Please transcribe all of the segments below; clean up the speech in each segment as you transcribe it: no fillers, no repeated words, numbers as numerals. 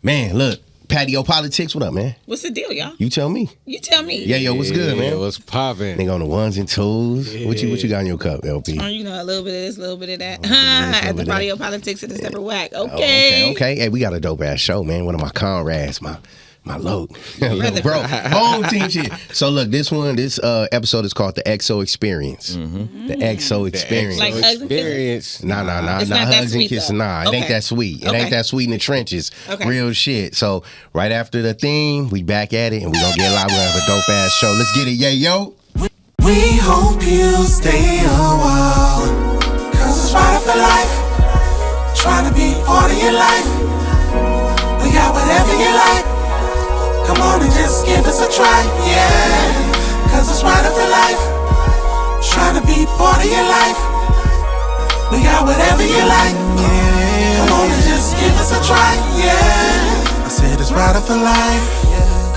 Man, look. Patio PolitiCz, what up, man? What's the deal, y'all? You tell me. You tell me. Yeah, yo, what's good, man? What's poppin'? Nigga on the ones and twos. Yeah. What you got in your cup, LP? Oh, you know, a little bit of this, a little bit of that. At the Patio PolitiCz and the separate whack. Okay. Okay. Hey, we got a dope ass show, man. One of my comrades, my load. Bro, home team shit. So look, this episode is called the Xperience. Mm-hmm. The Xperience. Like Experience. Nah. It's not not that hugs and sweet, kissing. though. Nah, it ain't that sweet. It ain't that sweet in the trenches. Okay. Real shit. So right after the theme, we back at it and we gonna get live. We're gonna have a dope ass show. Let's get it, yo. We hope you stay a while, cause it's right for life. Trying to be part of your life. We got whatever you like. Come on and just give us a try, yeah. Cause it's right for life. Trying to be part of your life. We got whatever you like, yeah. Come on and just give us a try, yeah. I said it's right for life.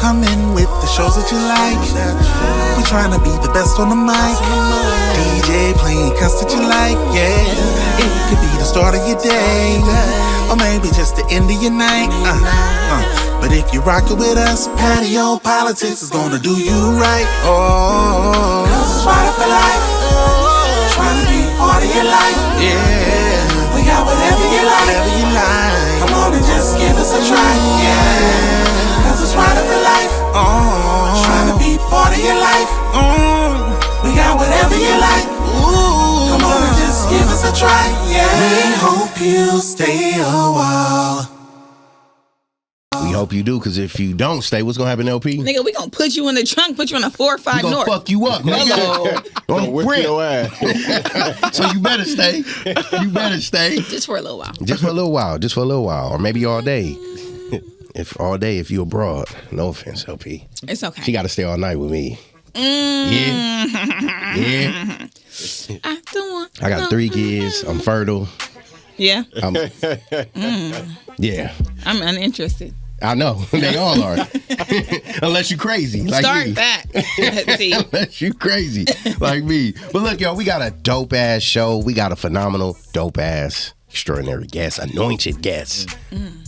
Come in with the shows that you like. We trying to be the best on the mic. DJ playing cuts that you like, yeah. It could be the start of your day, or maybe just the end of your night. But if you rock it with us, Patio PolitiCz is gonna do you right. Oh, cause it's right for life. Trying to be part of your life, yeah. We got whatever you like. Come on and just give us a try, yeah. Cause it's right for life. Oh, trying to be part of your life. We got whatever you like. Come on and just give us a try, yeah. We hope you stay a while. We hope you do, because if you don't stay, what's gonna happen, LP? Nigga, we gonna put you in the trunk, put you on a 405 We gonna North. fuck you up, nigga. Gonna whip your ass. So you better stay. Just for a little while. Just for a little while. Or maybe all day. If you abroad. No offense, LP. It's okay. She gotta stay all night with me. Yeah. I got 3 kids. I'm fertile. Yeah. Yeah. I'm uninterested. I know. They all are. Unless you crazy like Start me. that. See. Unless you crazy like me. But look, yo, we got a dope ass show. We got a phenomenal, dope ass, extraordinary guest, anointed guest.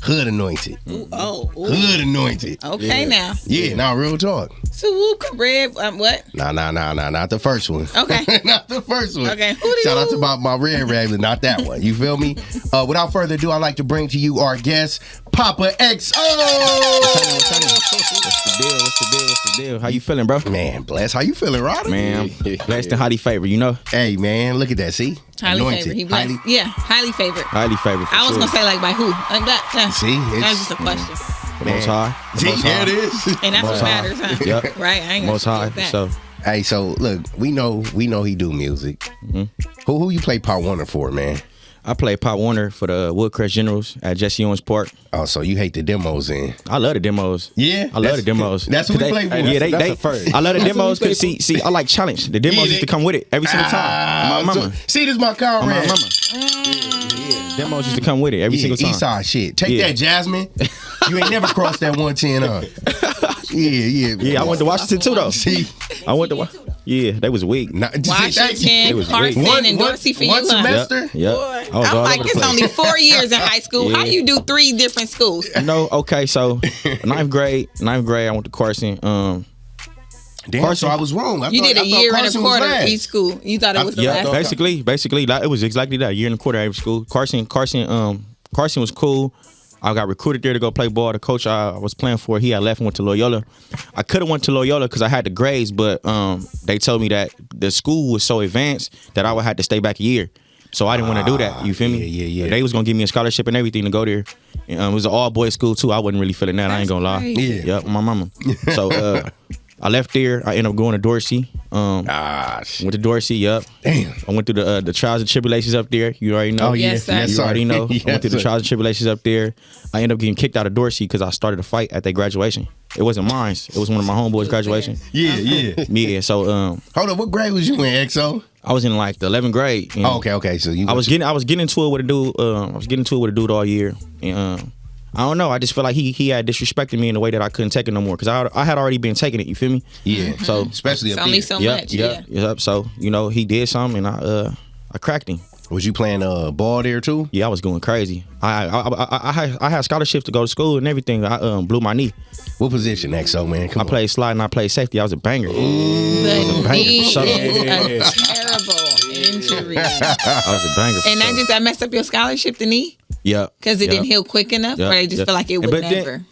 Hood anointed. Ooh. Hood anointed. Okay, now. Yeah, now real talk. So who could red? What? Nah, not the first one. Okay. Not the first one. Okay. Shout out to my red rag, but not that one. You feel me? Without further ado, I'd like to bring to you our guest, Poppa XO. What's the deal? How you feeling, bro? Man, bless. How you feeling, Roddy? Man, I'm blessed and highly favored, you know? Hey, man, look at that. See? Highly Anointed. favored. He blessed. Highly favored. Highly favored. I was gonna say like by who? Like that. See? That was just a question. Most high. See, there it is. And that's Most what high. matters, huh? Yep. Right. I ain't gonna Most high. forget that. So, Hey, so look, we know he do music. Mm-hmm. Who you play Pop Warner for, man? I play Pop Warner for the Woodcrest Generals at Jesse Owens Park. Oh, so you hate the demos then? I love the demos. Yeah? I love the demos. That's what we play for. Yeah, That's they a first. I love the demos because see, I like challenge. The demos used to come with it every single time. My mama. See, this is my comrade. My mama. Demos used to come with it every single time. East Side shit. Take that, Jasmine. You ain't never crossed that 110, huh? Yeah. I went to Washington too, though. See, I went to Yeah, they was weak. Washington, Carson, and Dorsey for you, one huh? semester. Yeah. Boy, I was I'm all like, over the it's place. only 4 years in high school. Yeah. How you do 3 different schools? Okay, so ninth grade, I went to Carson. Damn, Carson. so I was wrong. You did a year and a Carson was quarter last. each school. You thought it was the Yeah, last. basically, it was exactly that, a year and a quarter every school. Carson was cool. I got recruited there to go play ball. The coach I was playing for, he had left and went to Loyola. I could have went to Loyola because I had the grades, but they told me that the school was so advanced that I would have to stay back a year. So I didn't want to do that. You feel me? Yeah. They was gonna give me a scholarship and everything to go there. It was an all boys school too. I wasn't really feeling that. I ain't gonna lie. Crazy. Yeah. Yep, my mama. So I left there. I ended up going to Dorsey. Shit. Went to Dorsey. Yep. Damn. I went through the trials and tribulations up there. You already know. Oh yeah. Yes, sir. You already know. Yes, I went through the sir. trials and tribulations up there. I ended up getting kicked out of Dorsey because I started a fight at their graduation. It wasn't mine. It was one of my homeboys' graduation. Yeah. Yeah. So Hold on. What grade was you in, XO? I was in like the 11th grade. And Oh, okay. So you. I was getting into it with a dude. I was getting into it with a dude all year. And I don't know. I just feel like he had disrespected me in a way that I couldn't take it no more because I had already been taking it. You feel me? Yeah. So especially It's up only here. so Yep, much. yep. So he did something, and I cracked him. Was you playing ball there too? Yeah, I was going crazy. I had scholarships to go to school and everything. I blew my knee. What position, XO, man? Come I on. played slide and I played safety. I was a banger. The knee is Shut up. a terrible injury. I was a banger. And that messed up your scholarship, the knee? Yeah. Because it didn't heal quick enough? Or they just feel like it would never?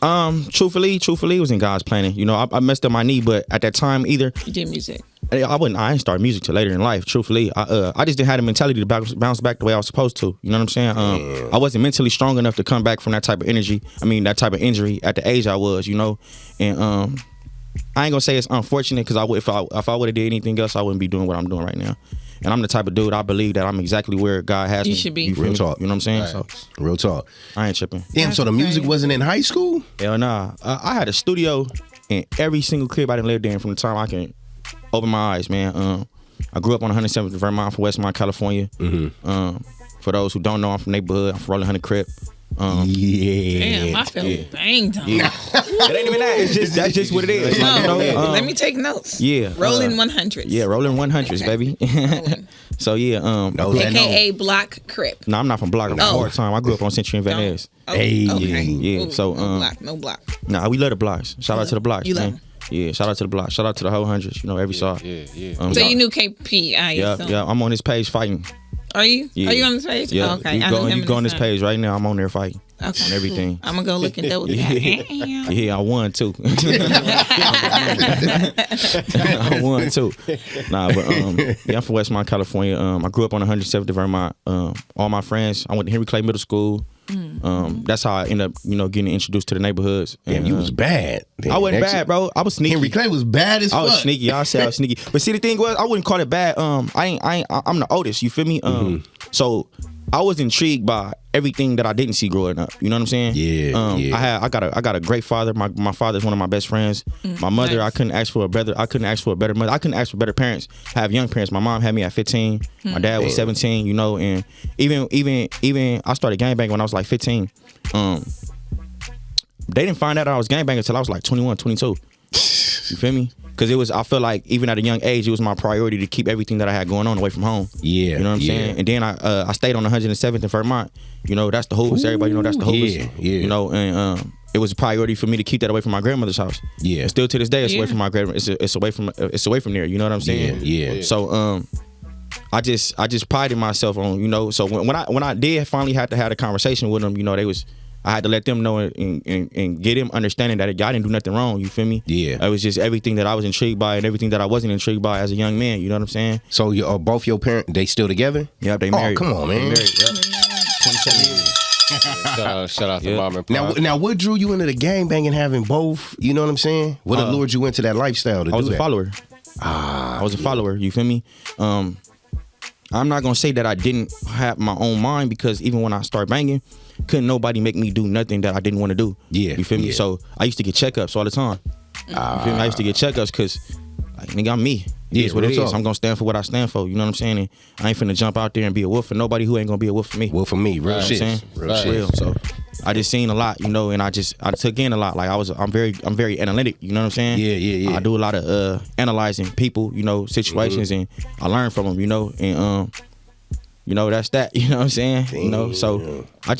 Truthfully, it was in God's planning. You know, I messed up my knee, but at that time either. You did music. I didn't start music till later in life. Truthfully, I just didn't have the mentality to bounce back the way I was supposed to. You know what I'm saying? I wasn't mentally strong enough to come back from that type of energy. That type of injury at the age I was. You know, and I ain't gonna say it's unfortunate because if I would have did anything else, I wouldn't be doing what I'm doing right now. And I'm the type of dude, I believe that I'm exactly where God has me. You should be. Real talk. You know what I'm saying? Right. So real talk. I ain't tripping. Damn, so the music wasn't in high school? Hell nah. I had a studio in every single crib I done lived in from the time I can open my eyes, man. I grew up on 107th Vermont from Westmont, California. For those who don't know, I'm from neighborhood. I'm from Rolling 100 Crip. Damn, I feel banged on. Yeah. It ain't even that. That's just what it is. Like, you know, let me take notes. Yeah. Rolling 100s. Yeah, rolling 100s, baby. So yeah, AKA Block Crip. No, I'm not from Block. I'm part time. I grew up on Century and Van Ness. Okay. Yeah. Ooh, So no block. Nah, we love the blocks. Shout out to the blocks. You love man. them. Yeah, shout out to the block. Shout out to the whole hundreds. You know, every song. Yeah. So you knew KP, Yeah. I'm on this page fighting. Are you? Yeah. Are you on this page? Yeah. Oh, okay. You go on this page right now. I'm on there fighting. Okay. On everything. I'm gonna go look and double Yeah. Yeah, I won too. I won too. Nah, but I'm from Westmont, California. I grew up on 107th Vermont. All my friends. I went to Henry Clay Middle School. That's how I ended up, getting introduced to the neighborhoods. Damn, you was bad. Damn, I wasn't bad, bro. I was sneaky. Henry Clay was bad as fuck. I was sneaky. Y'all say I was sneaky. But see, the thing was, I wouldn't call it bad. I'm the oldest. You feel me? So I was intrigued by everything that I didn't see growing up. You know what I'm saying? Yeah. I got a great father. My father's one of my best friends. My mother, nice. I couldn't ask for a better mother. I couldn't ask for better parents. I have young parents. My mom had me at 15. My dad was 17. And even I started gangbanging when I was like 15. They didn't find out I was gangbanging until I was like 21, 22. You feel me? Because I feel like even at a young age, it was my priority to keep everything that I had going on away from home. Yeah. You know what I'm saying? And then I stayed on 107th in Vermont. That's the Hoovers. Everybody know that's the Hoovers. Yeah. And it was a priority for me to keep that away from my grandmother's house. Yeah. And still to this day, it's away from my grandmother. It's away from there. You know what I'm saying? Yeah. So I just prided myself on, so when I did finally have to have a conversation with them, I had to let them know and get them understanding that I didn't do nothing wrong. You feel me? Yeah. It was just everything that I was intrigued by and everything that I wasn't intrigued by as a young man. You know what I'm saying? So both your parents, they still together? Yeah, they married. Oh, come on, man. They married, yeah. 27 years. Shout out to mom and pop. Now, what drew you into the gangbanging having both? You know what I'm saying? What lured you into that lifestyle to do that? I was a follower. I was a follower. You feel me? I'm not gonna say that I didn't have my own mind because even when I started banging, couldn't nobody make me do nothing that I didn't want to do. Yeah. You feel me? Yeah. So I used to get checkups all the time. You feel me? I used to get checkups because, like, nigga, I'm me. It's what it is. I'm gonna stand for what I stand for. You know what I'm saying? And I ain't finna jump out there and be a wolf for nobody who ain't gonna be a wolf for me. Well, for me, real shit. You know what I'm saying? Real shit. So I just seen a lot, and I took in a lot. Like I'm very analytic. You know what I'm saying? Yeah. I do a lot of analyzing people, situations, and I learn from them. And that's that. You know what I'm saying? Damn. So I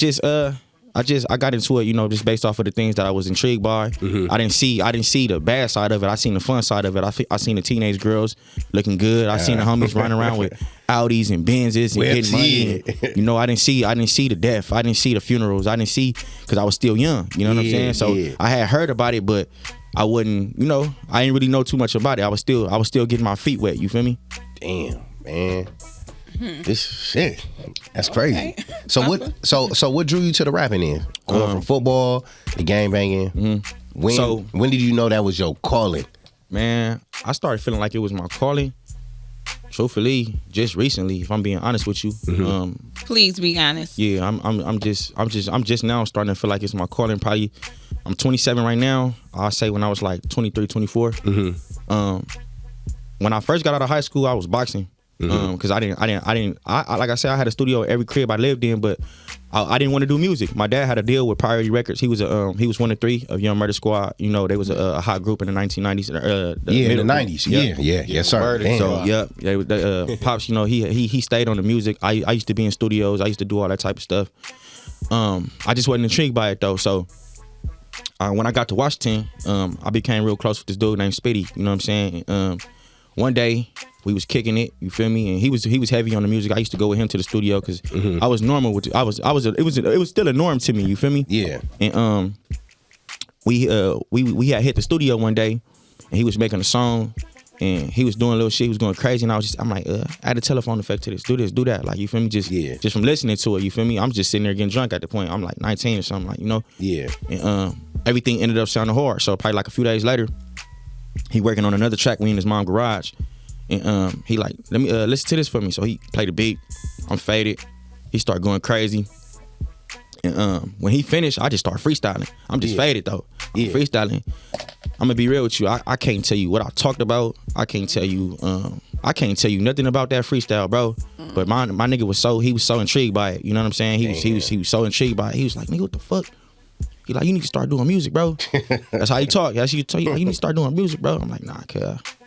got into it, just based off of the things that I was intrigued by. I didn't see the bad side of it. I seen the fun side of it. I seen the teenage girls looking good. I seen the homies running around with Audis and Benzes and getting money. And, I didn't see the death. I didn't see the funerals. I didn't see because I was still young. You know what I'm saying? So I had heard about it, but I wouldn't. I didn't really know too much about it. I was still getting my feet wet. You feel me? Damn, man. This shit, that's crazy. So what drew you to the rapping then? Going from football to gangbanging. When did you know that was your calling? Man, I started feeling like it was my calling. Truthfully, just recently, if I'm being honest with you. Please be honest. Yeah, I'm just now starting to feel like it's my calling. Probably, I'm 27 right now. I'll say when I was like 23, 24. When I first got out of high school, I was boxing. Because I like I said, I had a studio at every crib I lived in, but I didn't want to do music. My dad had a deal with Priority Records. He was one of three of Young Murder Squad. You know, they was a hot group in the 1990s. In the 90s. Yeah, yes sir. So Pops, you know, he stayed on the music. I used to be in studios. I used to do all that type of stuff. I just wasn't intrigued by it though. So when I got to Washington, I became real close with this dude named Spitty. You know what I'm saying? One day we was kicking it, you feel me? And he was heavy on the music. I used to go with him to the studio because I was normal with it. It was still a norm to me, you feel me? Yeah. And we had hit the studio one day and he was making a song and he was doing a little shit, he was going crazy, and I'm like, add a telephone effect to this, do that, like, you feel me? Just from listening to it, you feel me? I'm just sitting there getting drunk at the point. I'm like 19 or something, like, you know? Yeah. And everything ended up sounding hard. So probably like a few days later, he working on another track. We in his mom's garage, and he like, let me listen to this for me. So he played the beat. I'm faded. He started going crazy, and when he finished, I just started freestyling. I'm just faded though. I'm freestyling. I'm gonna be real with you. I can't tell you what I talked about. I can't tell you nothing about that freestyle, bro. But my nigga was so intrigued by it. You know what I'm saying? He was so intrigued by it. He was like, nigga, what the fuck? He like, you need to start doing music, bro. That's how he talk. That's how you tell you, like, you need to start doing music, bro. I'm like, nah, cuz.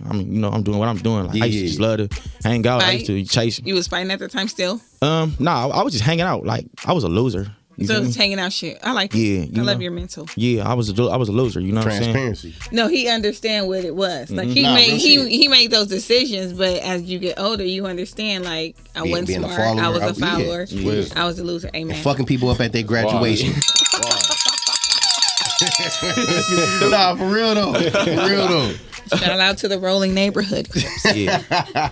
I mean, you know, I'm doing what I'm doing. Like, I used to just love to hang out. I used to chase. You was fighting at the time still? Nah, I was just hanging out. Like, I was a loser. So it was hanging out shit. I like it. I love your mental. Yeah, I was a loser. You know what I'm saying? Transparency. No, he understand what it was. Like he made those decisions, but as you get older, you understand. Like I wasn't smart. I was a follower. I was a loser. Amen. And fucking people up at their graduation. Nah, for real though. Shout out to the rolling neighborhood. Yeah,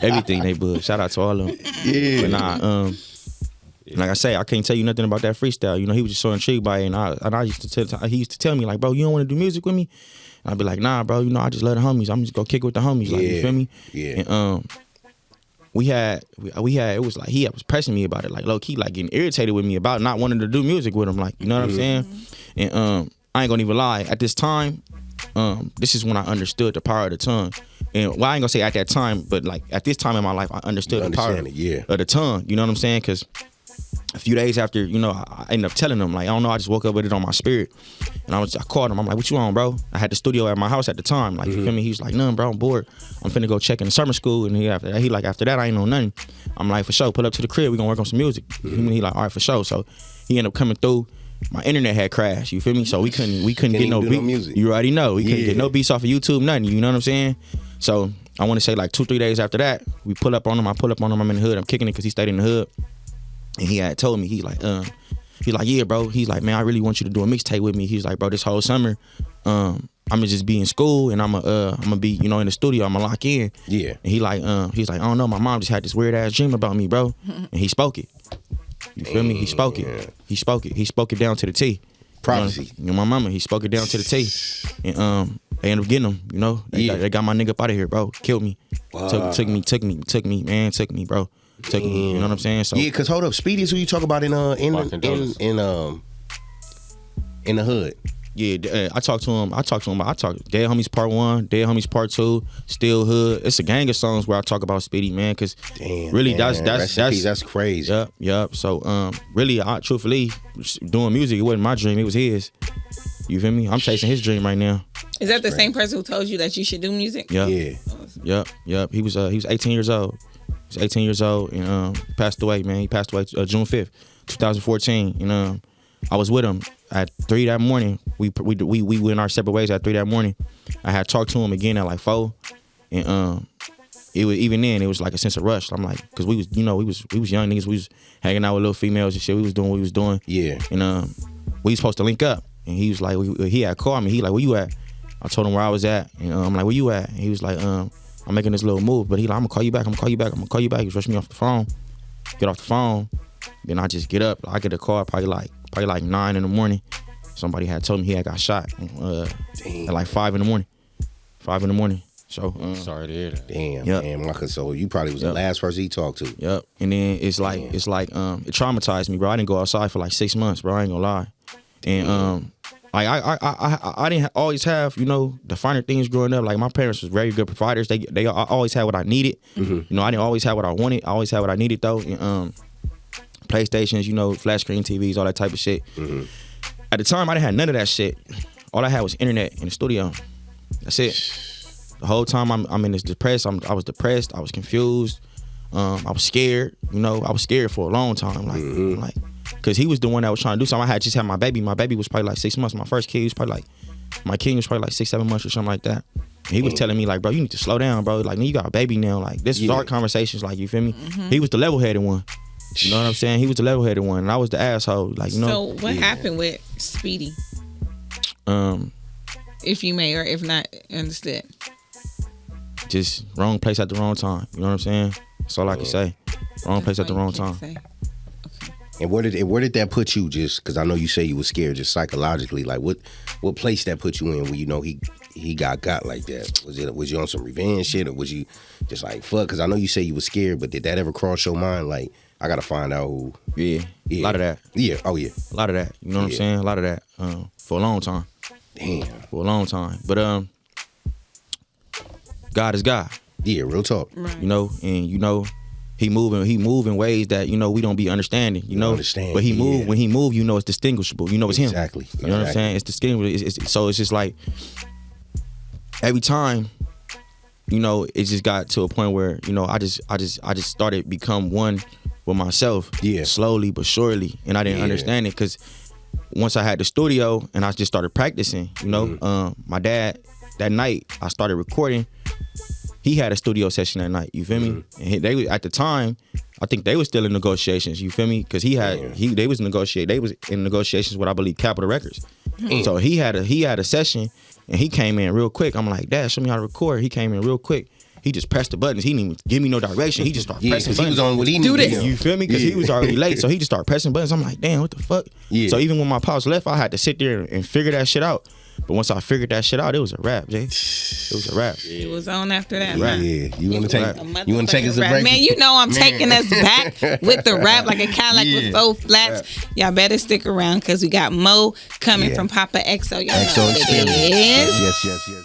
everything they bud. Shout out to all of them. Yeah. But nah, like I say, I can't tell you nothing about that freestyle. You know, he was just so intrigued by it, and I used to he used to tell me like, bro, you don't want to do music with me? And I'd be like, nah, bro. You know, I just love the homies. I'm just gonna kick it with the homies. Like, you feel me? Yeah. And we had it was like he was pressing me about it, like low key, like getting irritated with me about not wanting to do music with him. Like, you know what I'm saying? And I ain't gonna even lie. At this time, this is when I understood the power of the tongue. And well, I ain't gonna say at that time, but like at this time in my life, I understood the power of the tongue. You know what I'm saying? Because a few days after, you know, I ended up telling him, like, I don't know, I just woke up with it on my spirit. And I called him. I'm like, what you on, bro? I had the studio at my house at the time. Like, you feel me? He was like, nothing, bro, I'm bored. I'm finna go check in the summer school. And after that, I ain't know nothing. I'm like, for sure, pull up to the crib. We gonna work on some music. He like, all right, for sure. So he ended up coming through. My internet had crashed, you feel me? So we couldn't get no beat. Music. You already know. We couldn't get no beats off of YouTube, nothing. You know what I'm saying? So I want to say like 2-3 days after that, we pull up on him. I pull up on him. I'm in the hood. I'm kicking it because he stayed in the hood. And he had told me, he's like, yeah, bro. He's like, man, I really want you to do a mixtape with me. He's like, bro, this whole summer, I'm gonna just be in school and I'm gonna be, you know, in the studio. I'm gonna lock in. Yeah. And he's like, I don't know. My mom just had this weird ass dream about me, bro. And he spoke it. You feel me? He spoke it. He spoke it. He spoke it down to the T. Prophecy. You know, my mama, he spoke it down to the T. And they ended up getting him, you know. They got my nigga up out of here, bro. Killed me. Wow. Took me, bro. Took me, you know what I'm saying? So yeah, cause hold up, Speedy is who you talk about in the hood. Yeah, I talked to him. I talked Dead Homies Part 1, Dead Homies Part 2, Still Hood. It's a gang of songs where I talk about Speedy, man, cause really that's crazy. Yep. So really, truthfully, doing music, it wasn't my dream, it was his. You feel me? I'm chasing his dream right now. Is that the same person who told you that you should do music? Yep. Yeah. Yep. He was 18 years old. He was 18 years old and passed away, man. He passed away June 5th, 2014. And I was with him at 3 that morning. We went our separate ways at 3 that morning. I had talked to him again at like 4. And it was, even then, it was like a sense of rush. I'm like, because we was young niggas. We was hanging out with little females and shit. We was doing what we was doing. Yeah. And we was supposed to link up. And he was like, he had called me. He like, where you at? I told him where I was at. And I'm like, where you at? And he was like, I'm making this little move, but he like, I'm gonna call you back. He was rushing me off the phone. Get off the phone. Then I just get up. I get a call probably like 9 in the morning. Somebody had told me he had got shot at like 5 in the morning. 5 in the morning. So sorry to hear that. Damn, Marcus. So you probably was the last person he talked to. Yep. And then it traumatized me, bro. I didn't go outside for like 6 months, bro. I ain't gonna lie. And Like I didn't always have, you know, the finer things growing up. Like my parents was very good providers. They always had what I needed. You know, I didn't always have what I wanted. I always had what I needed though. PlayStations, you know, flat screen TVs, all that type of shit. At the time, I didn't have none of that shit. All I had was internet in the studio. That's it. The whole time I'm in this depressed. I was depressed. I was confused. I was scared. You know, I was scared for a long time. Like. Cause he was the one that was trying to do something. I had just had my baby. My baby was probably like 6 months. My first kid was probably like, my king was probably like 6-7 months or something like that. And he was telling me like, bro, you need to slow down, bro. Like, you got a baby now. Like, this is our conversations. Like, you feel me? He was the level-headed one. You know what I'm saying? He was the level-headed one, and I was the asshole. Like, you know. So what happened with Speedy? If you may, or if not, understood. Just wrong place at the wrong time. You know what I'm saying? That's all I can say. Wrong place at the wrong time. And where did that put you? Just because I know you say you were scared, just psychologically. Like what place that put you in when you know he got like that? Was you on some revenge shit, or was you just like fuck? Because I know you say you were scared, but did that ever cross your mind? Like I gotta find out who. Yeah, a lot of that. Yeah, oh yeah, a lot of that. You know what I'm saying? A lot of that for a long time. Damn, for a long time. But God is God. Yeah, real talk. Right. You know, and you know. He move in ways that, you know, we don't be understanding, you know. But he move, when he move, you know it's distinguishable. You know it's him. Exactly. You know what I'm saying? It's distinguishable. So it's just like every time, you know, it just got to a point where, you know, I just started become one with myself. Yeah. Slowly but surely. And I didn't understand it because once I had the studio and I just started practicing, you know, my dad, that night I started recording. He had a studio session that night, you feel me? And they at the time, I think they were still in negotiations, you feel me? Because they was in negotiations with, I believe, Capitol Records. So he had a session and he came in real quick. I'm like, Dad, show me how to record. He came in real quick. He just pressed the buttons. He didn't even give me no direction. He just started pressing buttons. He was on what he needed. Do this. You feel me? Because he was already late. So he just started pressing buttons. I'm like, damn, what the fuck? Yeah. So even when my pops left, I had to sit there and figure that shit out. But once I figured that shit out, it was a wrap, Jay. It was a wrap. It was on after that. Yeah. You want to take us a break? Man, you know I'm taking us back with the rap like a Cadillac with 4 flats. Y'all better stick around because we got Mo coming from Poppa XO. Y'all XO know what it is. Yes.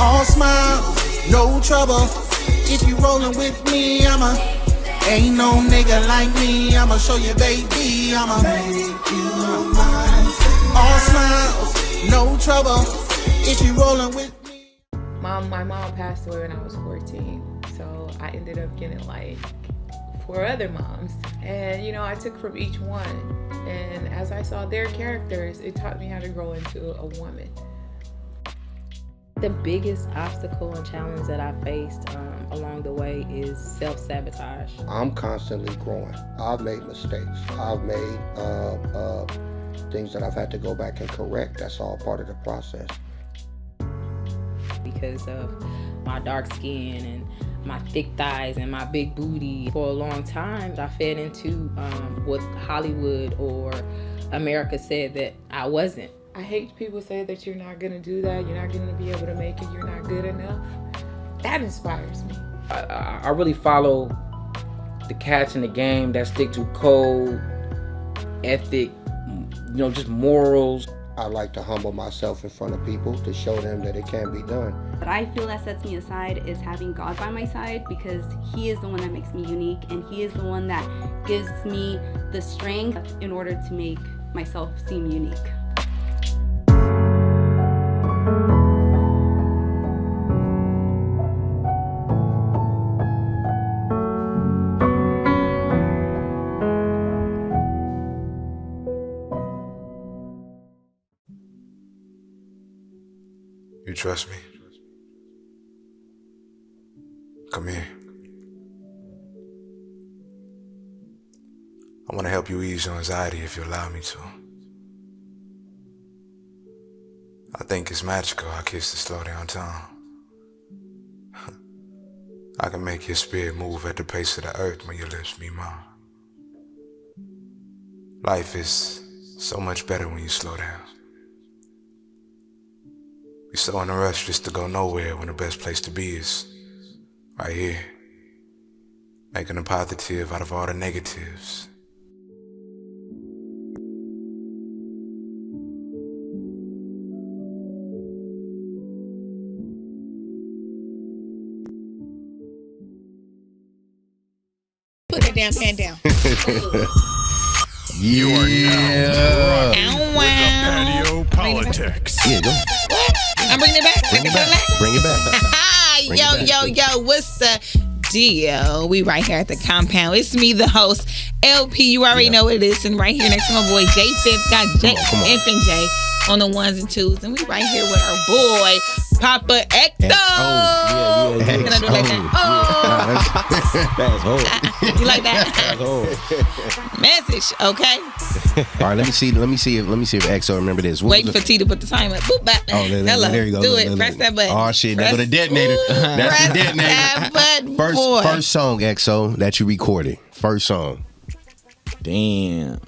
All smiles, no trouble. If you rollin' with me, ain't no nigga like me. I'ma show you, baby. I'ma make you mine. All smiles, no trouble. If you rollin' with me. My mom passed away when I was 14, so I ended up getting like 4 other moms, and you know I took from each one. And as I saw their characters, it taught me how to grow into a woman. The biggest obstacle and challenge that I faced along the way is self-sabotage. I'm constantly growing. I've made mistakes. I've made things that I've had to go back and correct. That's all part of the process. Because of my dark skin and my thick thighs and my big booty, for a long time I fed into what Hollywood or America said that I wasn't. I hate people say that you're not gonna do that, you're not gonna be able to make it, you're not good enough. That inspires me. I really follow the cats in the game that stick to code, ethic, you know, just morals. I like to humble myself in front of people to show them that it can be done. What I feel that sets me aside is having God by my side, because He is the one that makes me unique, and He is the one that gives me the strength in order to make myself seem unique. You trust me? Come here. I want to help you ease your anxiety if you allow me to. I think it's magical how kisses slow down time. I can make your spirit move at the pace of the earth when your lips meet mine. Life is so much better when you slow down. We so in a rush just to go nowhere when the best place to be is right here. Making a positive out of all the negatives. Put that damn pan down. You are now with the Patio PolitiCz. Yeah, go. What? I'm bringing it back. Bring it back. Yo, what's the deal? We right here at the compound. It's me, the host, LP. You already know what it is. And right here next to my boy, J5, got J, F and J on the ones and twos. And we right here with our boy, Poppa Ecto. Yeah. Can I do it like that? That's whole. You like that? That's whole. Message, okay? All right, let me see if Exo remember this. Waiting for T to put the time up. Boop, back. Oh, there you go. Do it. Press that button. Oh shit, that's the detonator. That's the detonator. That button, boy. First song, Exo, that you recorded. First song. Damn,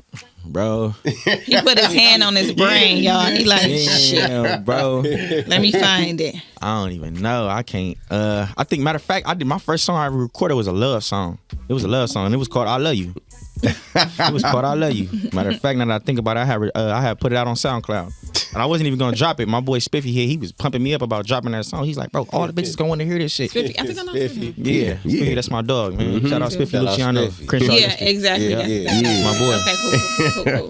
bro. He put his hand on his brain, y'all. He like, shit, bro. Let me find it. I don't even know. I can't. I think, matter of fact, I did my first song I recorded was a love song. It was a love song, and it was called "I Love You." It was called "I Love You." Matter of fact, now that I think about it, I had put it out on SoundCloud, and I wasn't even gonna drop it. My boy Spiffy here, he was pumping me up about dropping that song. He's like, "Bro, all the bitches gonna want to hear this shit." Spiffy, I think I know Spiffy. Yeah, Spiffy, that's my dog, man. Mm-hmm. Shout out Spiffy, Luciano, Crenshaw. Yeah, exactly. Yeah, my boy.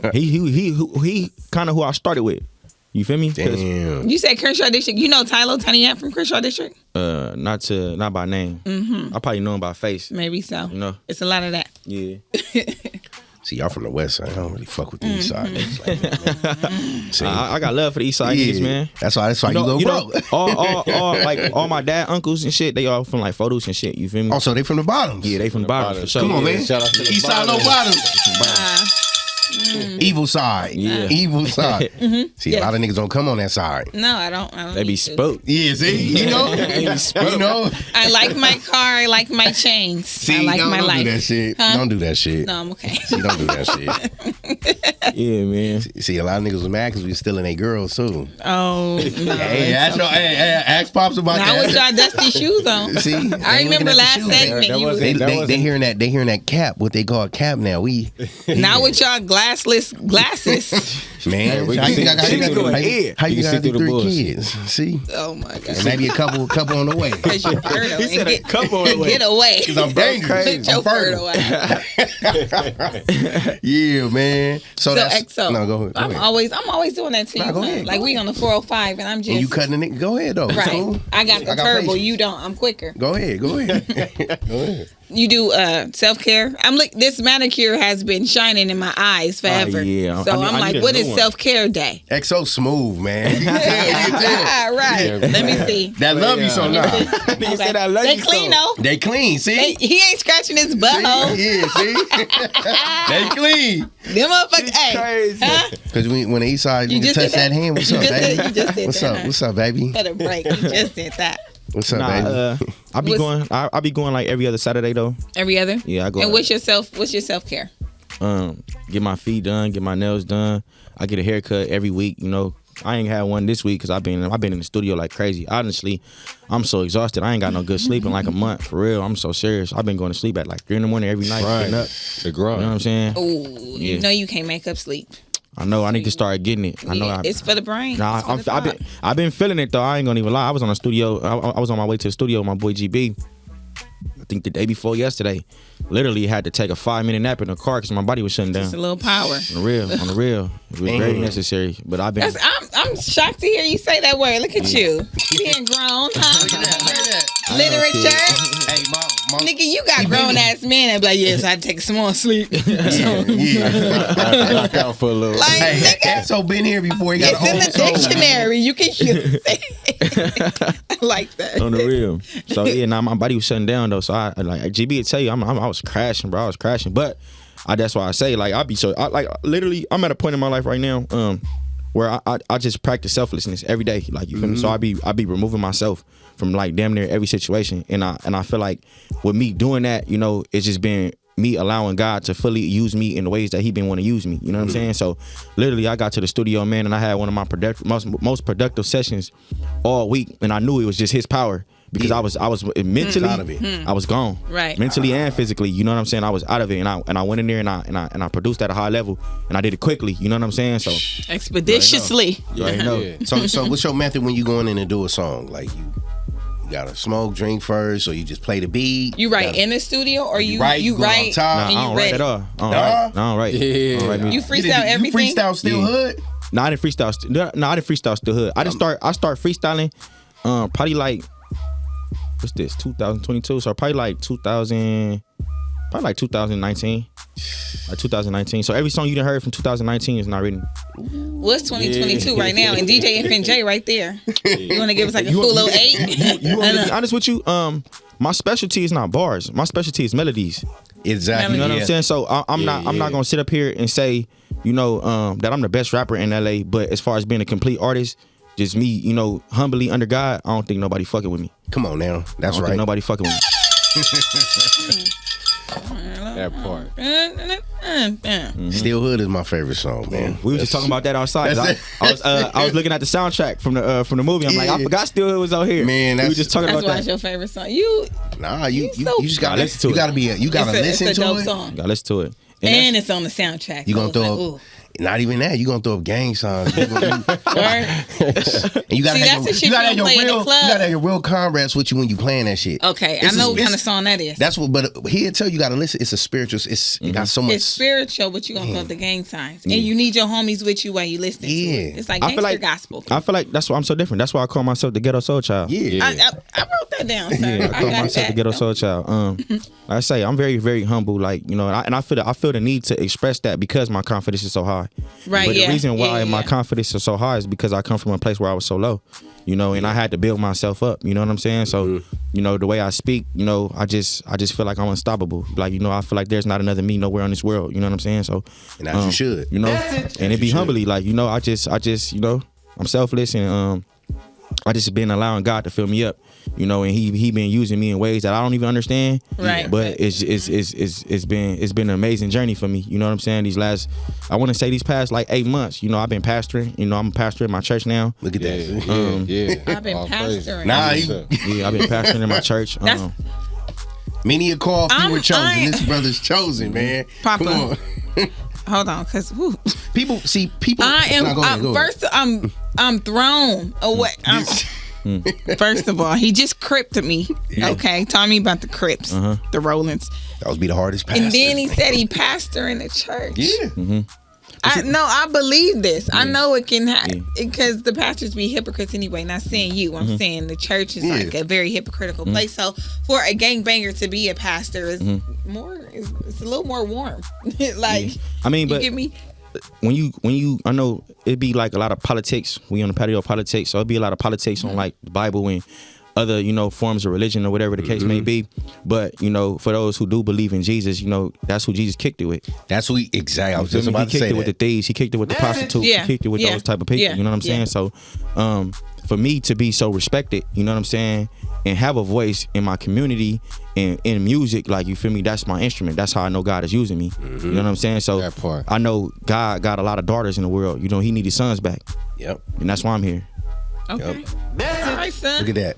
Okay, He kind of who I started with. You feel me? Damn. You said Crenshaw District. You know Tylo Tiny Ant from Crenshaw District? Not by name. I probably know him by face. Maybe so. You know, it's a lot of that. Yeah. See, y'all from the west side. I don't really fuck with the east side. See, I got love for the east side niggas, man. That's why you go broke. all my dad uncles and shit, they all from like photos and shit. You feel me? Also, they from the bottoms. Yeah, they from the bottoms. For sure. Come on, man. Shout out to the east side, no bottoms. Evil side. Yeah. Evil side. See, a lot of niggas don't come on that side. No, I don't. They be spooked. Yeah, see? You know? You know? I like my car. I like my chains. See, I like my don't life. do that shit. Huh? Don't do that shit. No, I'm okay. See, don't do that shit. Yeah, man. See, a lot of niggas was mad because we stealing their girls, too. Oh, no. Hey, ask Pops about not that. Not with y'all dusty shoes on. See? I remember last segment. They hearing that cap, what they call cap now. Not with y'all glasses. Man, how you got 33 kids? See? Oh my God. And maybe a couple on the way. Because you're fertile. He said a couple on the way. Get away. Because I'm dangerous. Get your fertile out. Yeah, man. So that's Exo. No, go ahead. I'm always doing that to you. Go ahead. Like we on the 405 and I'm just. And you cutting the nigga? Go ahead though. Right. Cool. I got the turbo. patience. You don't. I'm quicker. Go ahead. Go ahead. You do self-care. This manicure has been shining in my eyes forever. Yeah. So I'm like, what is self-care day? Exo smooth, man. You can tell. Right. Yeah. Let me see. That love you so now. Nigga said I love They you clean so. though. They clean, see? He ain't scratching his butthole. Yeah, see? They clean. Them motherfuckers, hey. Huh? Because when the east side, you touch that hand. What's up, baby? You just did What's that, up? huh? What's up, baby? Better break. You just did that. What's up, baby? I be going like every other Saturday though. Every other? Yeah, I go. And what's your self-care? Get my feet done, get my nails done. I get a haircut every week. You know, I ain't had one this week because I've been in the studio like crazy. Honestly, I'm so exhausted. I ain't got no good sleep in like a month. For real, I'm so serious. I've been going to sleep at like 3 in the morning every night. Right. Up. The grind. You know what I'm saying? Oh, you know you can't make up sleep. I know. I need to start getting it. I know. It's for the brain. Nah, I've been feeling it though. I ain't gonna even lie. I was on a studio. I was on my way to the studio with my boy GB. I think the day before yesterday. Literally had to take a 5-minute nap in the car because my body was shutting down. Just a little power. On the real. It was very necessary. But I've been. I'm shocked to hear you say that word. Look at you. Being grown, huh? Look at that. Literature. Hey, mom. Nigga, you got grown ass men that be like, yes, I had to take some more sleep. I count for a little. Like, Hey, Exo been here before. He got it's in the dictionary. You can use it. I like that. On the real. So yeah, now my body was shutting down though. So I like GB would tell you, I was crashing, bro. I was crashing. But that's why I say like literally I'm at a point in my life right now, where I just practice selflessness every day. Like you feel me? So I be removing myself from like damn near every situation. And I feel like with me doing that, you know, it's just been me allowing God to fully use me in the ways that He been want to use me. You know what I'm saying? So literally, I got to the studio, man, and I had one of my most productive sessions all week, and I knew it was just His power. Because I was mentally out of it. I was gone, right? Mentally and physically, you know what I'm saying. I was out of it, and I went in there and I produced at a high level, and I did it quickly. You know what I'm saying? So expeditiously. You already know. Yeah. So what's your method when you going in and do a song? Like you gotta smoke, drink first, or you just play the beat? You write in the studio, or you write Nah, and I you don't write at all. I don't write. Yeah. I don't write music. You freestyle everything. You freestyle still hood? No, I didn't freestyle. I didn't freestyle still hood. I start freestyling. Probably like. What's this? 2022. So probably like 2019. Like 2019. So every song you done heard from 2019 is not written. What's 2022 right now? And DJ FNJ right there. You want to give us like a cool little 8? You want me to be honest with you? My specialty is not bars. My specialty is melodies. Exactly. You know what I'm saying? So I'm not gonna sit up here and say, that I'm the best rapper in LA. But as far as being a complete artist, just me, humbly under God, I don't think nobody fucking with me. Come on now. That's right. Think nobody fucking with me. That part. Still Hood is my favorite song, man. We were just talking about that outside. I was looking at the soundtrack from the movie. I'm like, I forgot Still Hood was out here. Man, we were just talking about that. That's your favorite song. You just gotta listen to it. You gotta listen to it. You gotta listen to it. And it's on the soundtrack. You gonna throw not even that. You gonna throw up gang songs. And you gotta have your real comrades with you when you playing that shit. Okay, I know what kind of song that is. That's what. But he'll tell you gotta listen. It's a spiritual. It got so much. It's spiritual, but you gonna throw up the gang signs, and you need your homies with you while you listening to it. It's like gangster gospel. I feel like that's why I'm so different. That's why I call myself the Ghetto Soul Child. Yeah, I wrote that down, sir. Yeah, I call myself the Ghetto Soul Child. Like I say, I'm very, very humble. Like and I feel the need to express that because my confidence is so high. Right. But the reason why my confidence is so high is because I come from a place where I was so low, and I had to build myself up. You know what I'm saying? So, the way I speak, I just feel like I'm unstoppable. Like, I feel like there's not another me nowhere on this world. You know what I'm saying? So, and as you should, and it be humbly, like, I just, I'm selfless and I just been allowing God to fill me up. And he been using me in ways that I don't even understand. Right. But it's been an amazing journey for me. You know what I'm saying? These past like 8 months. I've been pastoring. I'm a pastor in my church now. Look at that. I've been pastoring. I've been pastoring in my church. Many a call, few were chosen. This brother's chosen, man. Poppa. Come on. Hold on, cause people. I am first. I'm thrown away. First of all, he just cripped me. Okay, tell me about the Crips, the Rollins. That would be the hardest pastor. And then he said he pastor in the church. Yeah. I believe this. I know it can happen because the pastors be hypocrites anyway. Not saying you. I'm saying the church is like a very hypocritical place. So for a gangbanger to be a pastor is it's a little more warm. Like but you get me. When you I know it'd be like a lot of politics. We on the patio politics, so it'd be a lot of politics on like the Bible and other forms of religion or whatever the case may be. But for those who do believe in Jesus, that's who Jesus kicked it with. That's who exactly. I was just about to say that. He kicked it with the thieves. He kicked it with the prostitutes. He kicked it with those type of people. You know what I'm saying? So for me to be so respected, you know what I'm saying, and have a voice in my community and in music, like, you feel me, that's my instrument. That's how I know God is using me. You know what I'm saying? So that part. I know God got a lot of daughters in the world. He need his sons back. Yep. And that's why I'm here. Okay. Yep. All right, son. Look at that.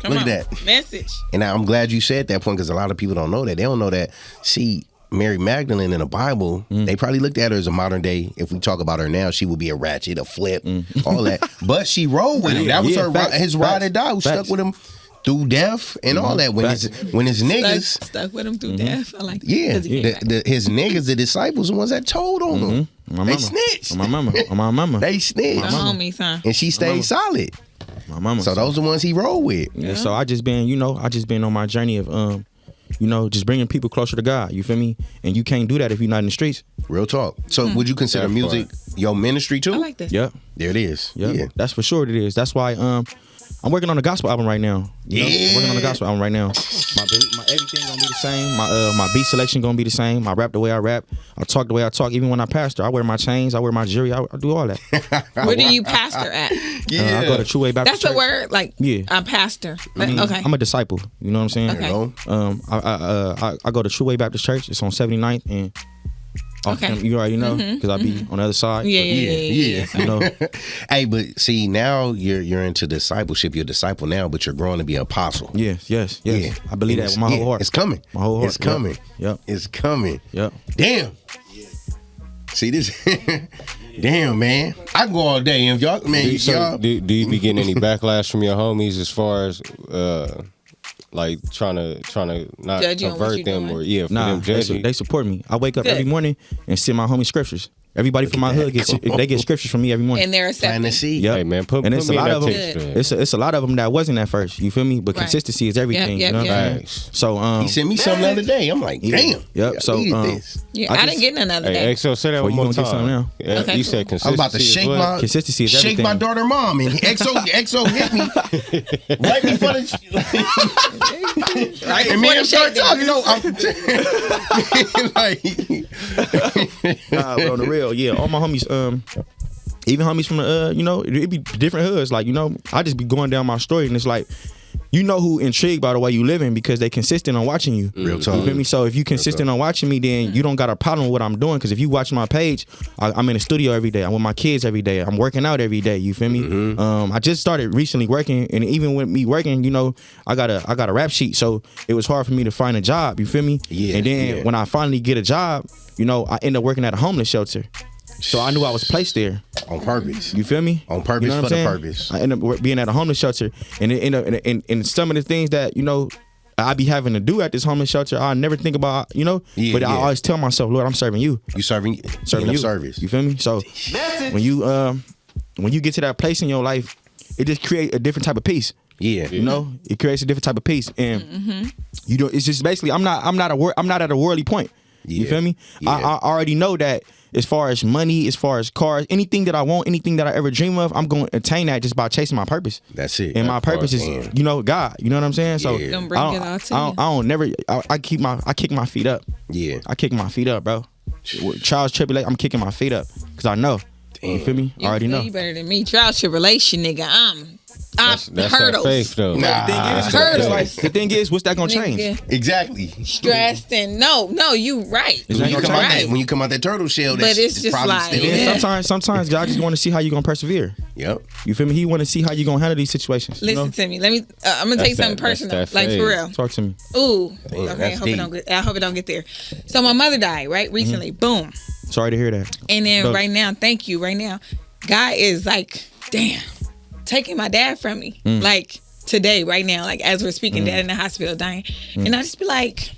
Look at that. Message. And I'm glad you said that point because a lot of people don't know that. They don't know that. See, Mary Magdalene in the Bible, they probably looked at her as a modern day. If we talk about her now, she would be a ratchet, a flip, all that. But she rode with him. That was his ride or die. Who stuck with him through death and all that. When his niggas stuck with him through death. I like that. Yeah, his niggas, the disciples, the ones that told on him. They snitched. On my mama. They snitched. My homies, huh? And she stayed solid. My mama. So those are the ones he rolled with. Yeah. So I just been on my journey of just bringing people closer to God. You feel me? And you can't do that if you're not in the streets. Real talk. So would you consider music your ministry too? I like that. Yeah. There it is. Yeah. That's for sure it is. That's why I'm working on a gospel album right now. You know? Yeah. I'm working on a gospel album right now. My everything gonna be the same. My beat selection gonna be the same. I rap the way I rap. I talk the way I talk. Even when I pastor, I wear my chains. I wear my jewelry. I do all that. Where do you pastor at? I go to True Way Baptist That's Church. the word. Like, Yeah. I'm pastor. Okay. I'm a disciple. You know what I'm saying? Okay. I go to True Way Baptist Church. It's on 79th and. Okay. You already know because I be on the other side. Yeah. You know. Hey, but see, now you're into discipleship. You're a disciple now, but you're growing to be an apostle. Yes. Yeah. I believe that with my whole heart. It's coming. My whole heart. It's coming. Yep. It's coming. Yep. Damn. See this? Damn, man. I can go all day. If y'all, man, y'all. Do you be getting any backlash from your homies as far as like trying to not Judge you on what convert you them doing. or for them judging? They support me. I wake up every morning and send my homie scriptures. Everybody from my hood they get scriptures from me every morning. And they're accepting. Yep. Hey man, put and it's me a lot in of that them. text. It's a lot of them that wasn't at first. You feel me? But Right. consistency is everything. Yep, you know what I'm Facts. saying? So He sent me something the other day. I'm like, damn. Yep. So this. Yeah, I didn't get none other day. Hey, XO, say that Well, one you more gonna get time. something now? Yeah, Okay, you cool. said I was about to consistency. shake my Consistency is everything. shake my daughter mom, and XO hit me right before the Right and before me the and start shakedown. talking. Like, Nah, but on the real, yeah. All my homies, even homies from the, it be different hoods. Like, I just be going down my story, and it's like, you know who intrigued by the way you living because they consistent on watching you. Real talk. You feel me? So if you consistent on watching me, then you don't got a problem with what I'm doing. Because if you watch my page, I'm in the studio every day. I'm with my kids every day. I'm working out every day. You feel me? I just started recently working, and even with me working, I got a rap sheet, so it was hard for me to find a job. You feel me? Yeah. And then when I finally get a job, I end up working at a homeless shelter. So I knew I was placed there on purpose. You feel me? On purpose, You know what for I'm the saying? purpose. I end up being at a homeless shelter, and it end up and some of the things that I be having to do at this homeless shelter, I never think about, but I always tell myself, Lord, I'm serving you. You serving you. service. You feel me? So when you get to that place in your life, it just creates a different type of peace. Yeah. It creates a different type of peace, and it's just basically I'm not at a worldly point. You feel me? Yeah. I already know that as far as money, as far as cars, anything that I want, anything that I ever dream of, I'm going to attain that just by chasing my purpose. That's it. And my purpose is, God. You know what I'm saying? So Yeah. Don't bring it all to I don't never. I kick my feet up. Yeah. I kick my feet up, bro. With trials, tribulation, I'm kicking my feet up because I know. You feel me? I already know. You better than me. Trials, tribulation, nigga. I'm That's hurdles. that faith though. The thing is, what's that gonna change? Nigga. Exactly. Stressed and no, you right. It's When not you, gonna come out change. that, when you come out that turtle shell, But that's it's just probably like- still And there. sometimes God just want to see how you gonna persevere. Yep. You feel me? He want to see how you gonna handle these situations. you Listen know? to me. Let me. I'm gonna tell you something personal, that's like faith. for real. Talk to me. Ooh. Damn, Okay. I that's hope, it don't get there. So my mother died right recently. Boom. Sorry to hear that. And then Look. right now, thank you. Right now, God is like, damn, taking my dad from me. Like today, right now, like as we're speaking, dad in the hospital dying. And I just be like,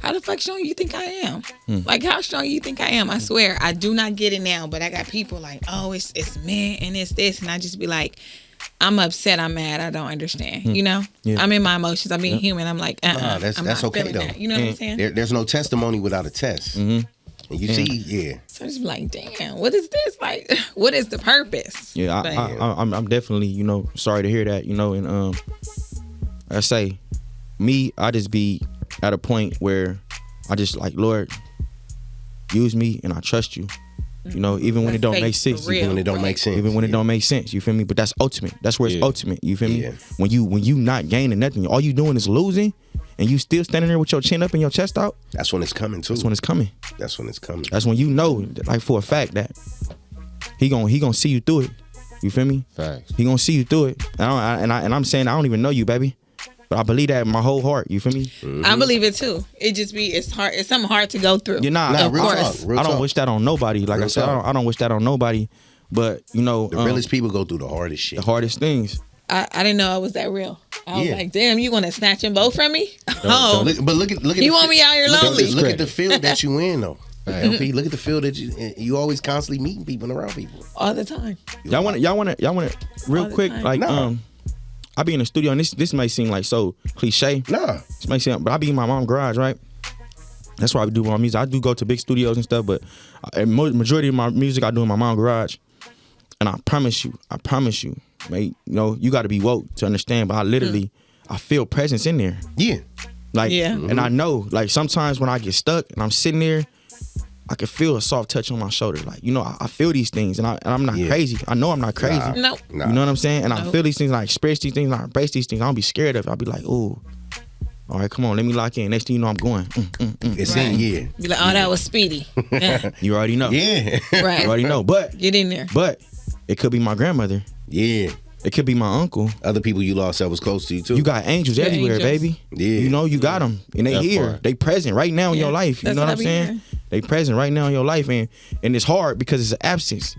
how the fuck strong you think I am? Like how strong you think I am? I swear, I do not get it now. But I got people like, oh, it's men and it's this. And I just be like, I'm upset, I'm mad, I don't understand. Yeah. I'm in my emotions. I'm being human. I'm like, Nah, that's I'm not okay feeling though. that. You know what I'm saying? There's no testimony without a test. And you see, yeah. So I just be like, damn, what is this? Like, what is the purpose? Yeah, But- I'm definitely, sorry to hear that, and I say, I just be at a point where I just like, Lord, use me and I trust you. Even when it don't make sense. for real. When it don't make sense. Even when it don't make sense, you feel me? But that's ultimate. That's where it's ultimate. You feel me? Yeah. When you not gaining nothing, all you doing is losing, and you still standing there with your chin up and your chest out. That's when it's coming too. That's when it's coming. That's when it's coming. That's when you know, like for a fact, that he gonna see you through it. You feel me? Facts. He gonna see you through it. And I'm saying I don't even know you, baby, but I believe that in my whole heart. You feel me? I believe it too. It's hard. It's something hard to go through. You're not. Nah, of real course. talk. Real I don't talk. wish that on nobody. Like Real I said, talk. I don't wish that on nobody. But The realest people go through the hardest shit. the hardest things. I didn't know I was that real. I was Yeah. like, damn, you want to snatch them both from me? Oh, Look at you want me out here lonely? Look at the field that you in though. LP, look at the field that you always constantly meeting people and around people. All the time. Y'all want to real All the quick, time. like Nah. I be in the studio, and this may seem like so cliche. Nah. This may seem, but I be in my mom's garage, right? That's why I do my music. I do go to big studios and stuff, but majority of my music I do in my mom's garage. And I promise you, mate, you know, you got to be woke to understand. But I literally, I feel presence in there. Yeah. Like, and I know, like, sometimes when I get stuck and I'm sitting there, I can feel a soft touch on my shoulder. Like, you know, I feel these things, and I'm not crazy. I know I'm not crazy. No. You know what I'm saying? And I feel these things, and I experience these things, and I embrace these things. I don't be scared of it. I'll be like, ooh, all right, come on, let me lock in. Next thing you know, I'm going. It's in, Be like, oh, that was speedy. Yeah. You already know. Yeah. Right. You already know. But get in there. But it could be my grandmother. Yeah. It could be my uncle. Other people you lost that was close to you too. You got angels everywhere, baby. Yeah. You know, you got them, and they here. They present right now in your life. You know what I'm saying? They present right now in your life, and it's hard because it's an absence.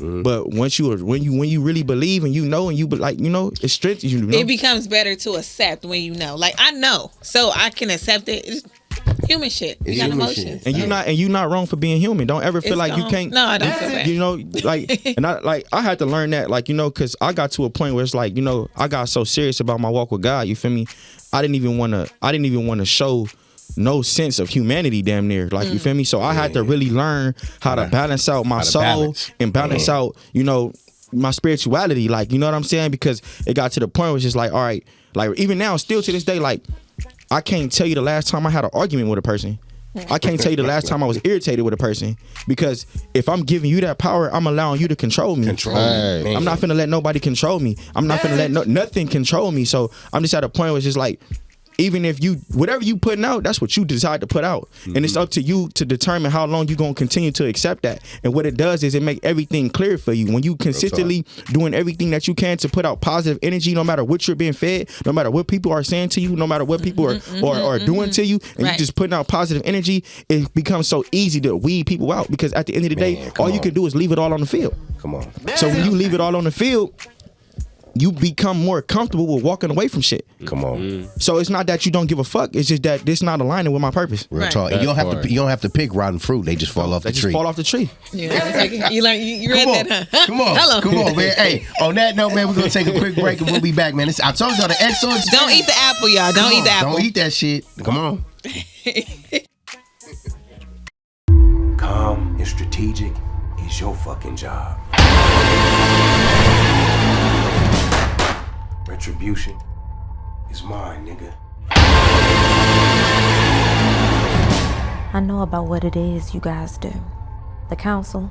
But when you really believe and you know, and you like, you know, it strengthens you. You know? It becomes better to accept when you know. Like, I know, so I can accept it. It's human shit. You got emotions. And you're not wrong for being human. Don't ever feel like you can't. No, I don't feel bad. You know, like, and I had to learn that, like, you know, because I got to a point where it's like, you know, I got so serious about my walk with God. You feel me? I didn't even want to show no sense of humanity, damn near. Like, you feel me? So I had to really learn how to balance out my soul and balance out, you know, my spirituality. Like, you know what I'm saying? Because it got to the point where it's just like, all right, like, even now, still to this day, like, I can't tell you the last time I had an argument with a person. I can't tell you the last time I was irritated with a person, because if I'm giving you that power, I'm allowing you to control me. I'm not finna let nobody control me. I'm not finna let nothing control me. So I'm just at a point where it's just like, even if whatever you putting out, that's what you decide to put out. And it's up to you to determine how long you're going to continue to accept that. And what it does is it make everything clear for you. When you consistently doing everything that you can to put out positive energy, no matter what you're being fed, no matter what people are saying to you, no matter what people are doing to you, and you just putting out positive energy, it becomes so easy to weed people out, because at the end of the day, all you can do is leave it all on the field. Come on. So when you leave it all on the field, you become more comfortable with walking away from shit. Come on. So it's not that you don't give a fuck. It's just that this not aligning with my purpose. Real talk. And you don't have to pick rotten fruit. They just fall off the tree. They just fall off the tree. Yeah, you read that, huh? Come on. Hello. Come on, man. Hey, on that note, man, we're gonna take a quick break and we'll be back, man. I told y'all the Xperience. Don't eat the apple, y'all. Don't eat the apple. Don't eat that shit. Come on. Calm and strategic is your fucking job. Retribution is mine, nigga. I know about what it is you guys do. The council.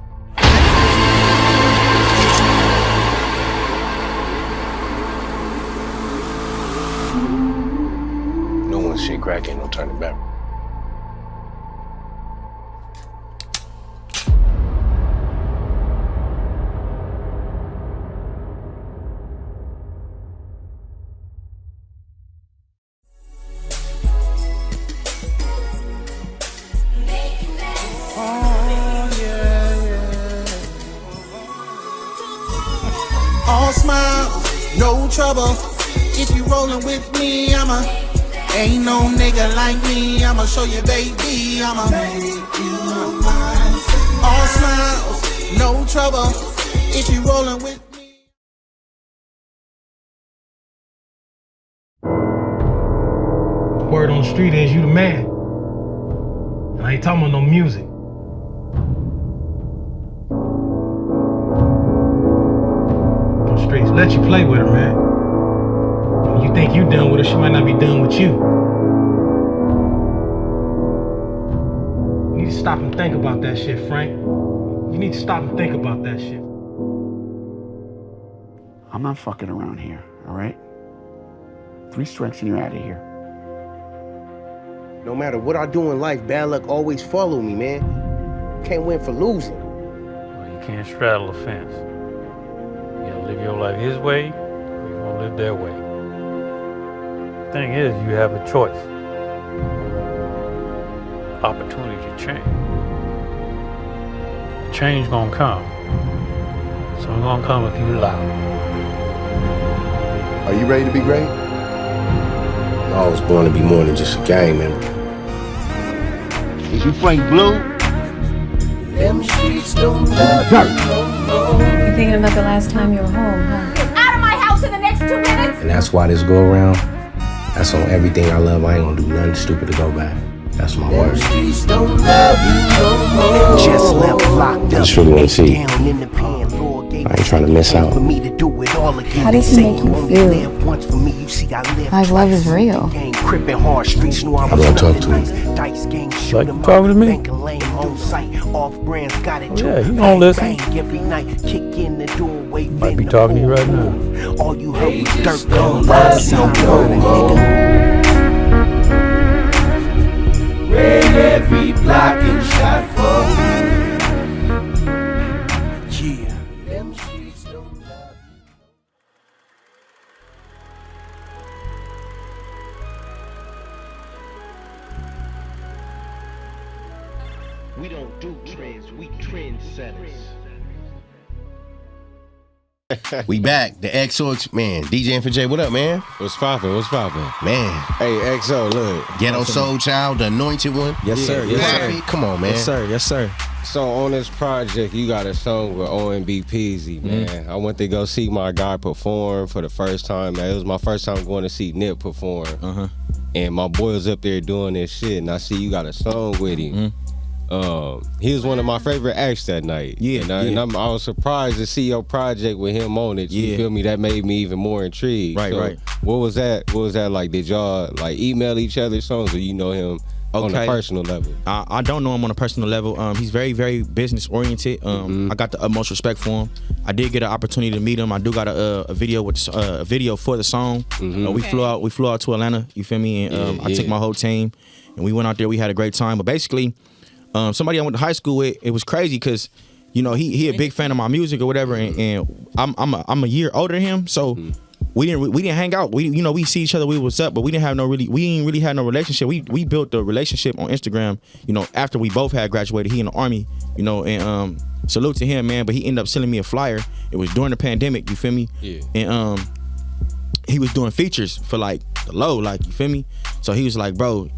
No one shit crack, ain't no turning back. All smiles, no trouble. If you rollin' with me, ain't no nigga like me. I'ma show you, baby. I'ma make you mine. All smiles, no trouble. If you rollin' with me. Word on the street is you the man. I ain't talking about no music. Streets let you play with her, man. When you think you done with her, she might not be done with you. You need to stop and think about that shit, Frank. You need to stop and think about that shit. I'm not fucking around here, all right? 3 strikes and you're out of here. No matter what I do in life, bad luck always follow me, man. Can't win for losing. Well, you can't straddle a fence. You gotta live your life his way, or you're gonna live their way. The thing is, you have a choice. Opportunity to change. Change gonna come. So it's gonna come if you allow it. Are you ready to be great? I was born to be more than just a gang member. Is you Frank Blue? Them streets don't love you no more. You thinking about the last time you were home, huh? Out of my house in the next 2 minutes! And that's why this go around, that's on everything I love. I ain't gonna do nothing stupid to go back. That's my word. Streets don't love you no more. Just left locked up. I just really wanna see. I ain't trying to miss out. How does he make you feel? Like love is real. I don't talk to him. Like you talking to me? Yeah, he gonna listen. Might be talking to you right now. All you heard was dirt gun lines, no word, nigga. Red every block and shot for. We don't do trends, we trendsetters. We back. The XO, man. DJ FJ, what up, man? What's poppin'? What's poppin'? Man. Hey, XO, look. Ghetto Soul Child, the anointed one. Yes, sir. Yes, sir. Come on, man. Yes, sir. Yes, sir. So on this project, you got a song with OMB Peasy, man. I went to go see my guy perform for the first time, man. It was my first time going to see Nip perform. And my boy was up there doing this shit, and I see you got a song with him. He was one of my favorite acts that night. And I was surprised to see your project with him on it. You feel me? That made me even more intrigued. Right. What was that? What was that like? Did y'all like email each other songs, or you know him on a personal level? I don't know him on a personal level. He's very, very business oriented. I got the utmost respect for him. I did get an opportunity to meet him. I do got a video with a video for the song. We flew out to Atlanta. You feel me? And I took my whole team, and we went out there. We had a great time. But basically, somebody I went to high school with, it was crazy because, you know, he a big fan of my music or whatever, and I'm a year older than him, so we didn't hang out. We see each other, we was up, but we didn't really had no relationship. We built the relationship on Instagram, you know, after we both had graduated. He in the Army, you know, and salute to him, man. But he ended up sending me a flyer. It was during the pandemic, you feel me? Yeah. And he was doing features for like the low, like, you feel me? So he was like, bro,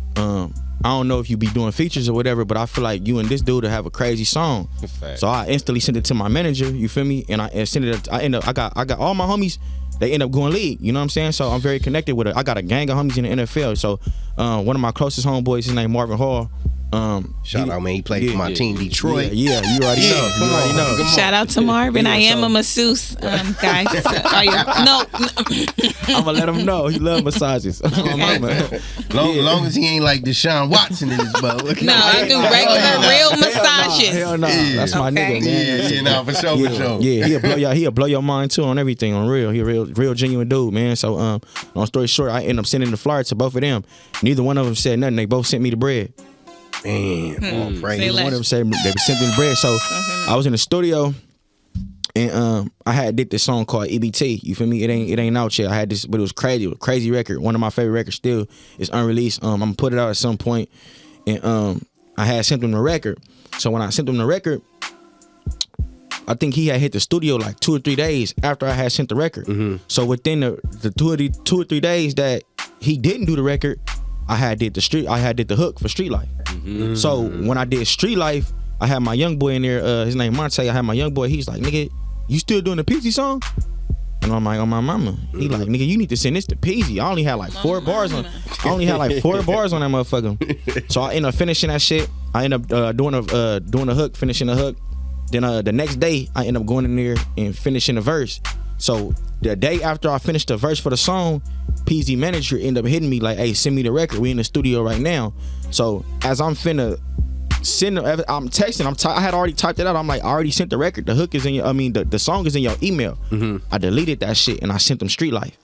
I don't know if you be doing features or whatever, but I feel like you and this dude will have a crazy song. So I instantly sent it to my manager, you feel me? And I sent it. I got all my homies. They end up going league, you know what I'm saying? So I'm very connected with it. I got a gang of homies in the NFL. So one of my closest homeboys, his name Marvin Hall. Shout out, man. He played for my team, Detroit. Yeah, you already know. Come on. Shout out to Marvin. I am a masseuse, guys. No. I'm gonna let him know. He love massages. Long as he ain't like Deshaun Watson in his butt. No, I do regular, real massages. Hell no. That's my nigga, man. Yeah, no, for sure. Yeah, he'll blow your mind too on everything, on real. He a real genuine dude, man. So long story short, I ended up sending the flyer to both of them. Neither one of them said nothing. They both sent me the bread. Man, one of them said they sent me the bread. So I was in the studio, and I had did this song called EBT. You feel me? It ain't out yet. I had this, but it was crazy. It was a crazy record. One of my favorite records still is unreleased. I'm gonna put it out at some point. And I had sent him the record. So when I sent him the record, I think he had hit the studio like 2 or 3 days after I had sent the record. So within the 2 or 3 days that he didn't do the record, I had did the hook for Street Life. So when I did Street Life, I had my young boy in there. His name Monte. I had my young boy. He's like, nigga, you still doing the Peasy song? And I'm like, on my mama. He like, nigga, you need to send this to Peasy. I only had like 4 bars on. I only had like 4 bars on that motherfucker. So I ended up finishing that shit. I ended up doing the hook, finishing the hook. Then the next day, I ended up going in there and finishing the verse. So the day after I finished the verse for the song, Peasy manager ended up hitting me like, hey, send me the record. We in the studio right now. So as I'm finna send, I'm texting. I had already typed it out. I'm like, I already sent the record. The hook is in your, the song is in your email. I deleted that shit and I sent them Street Life.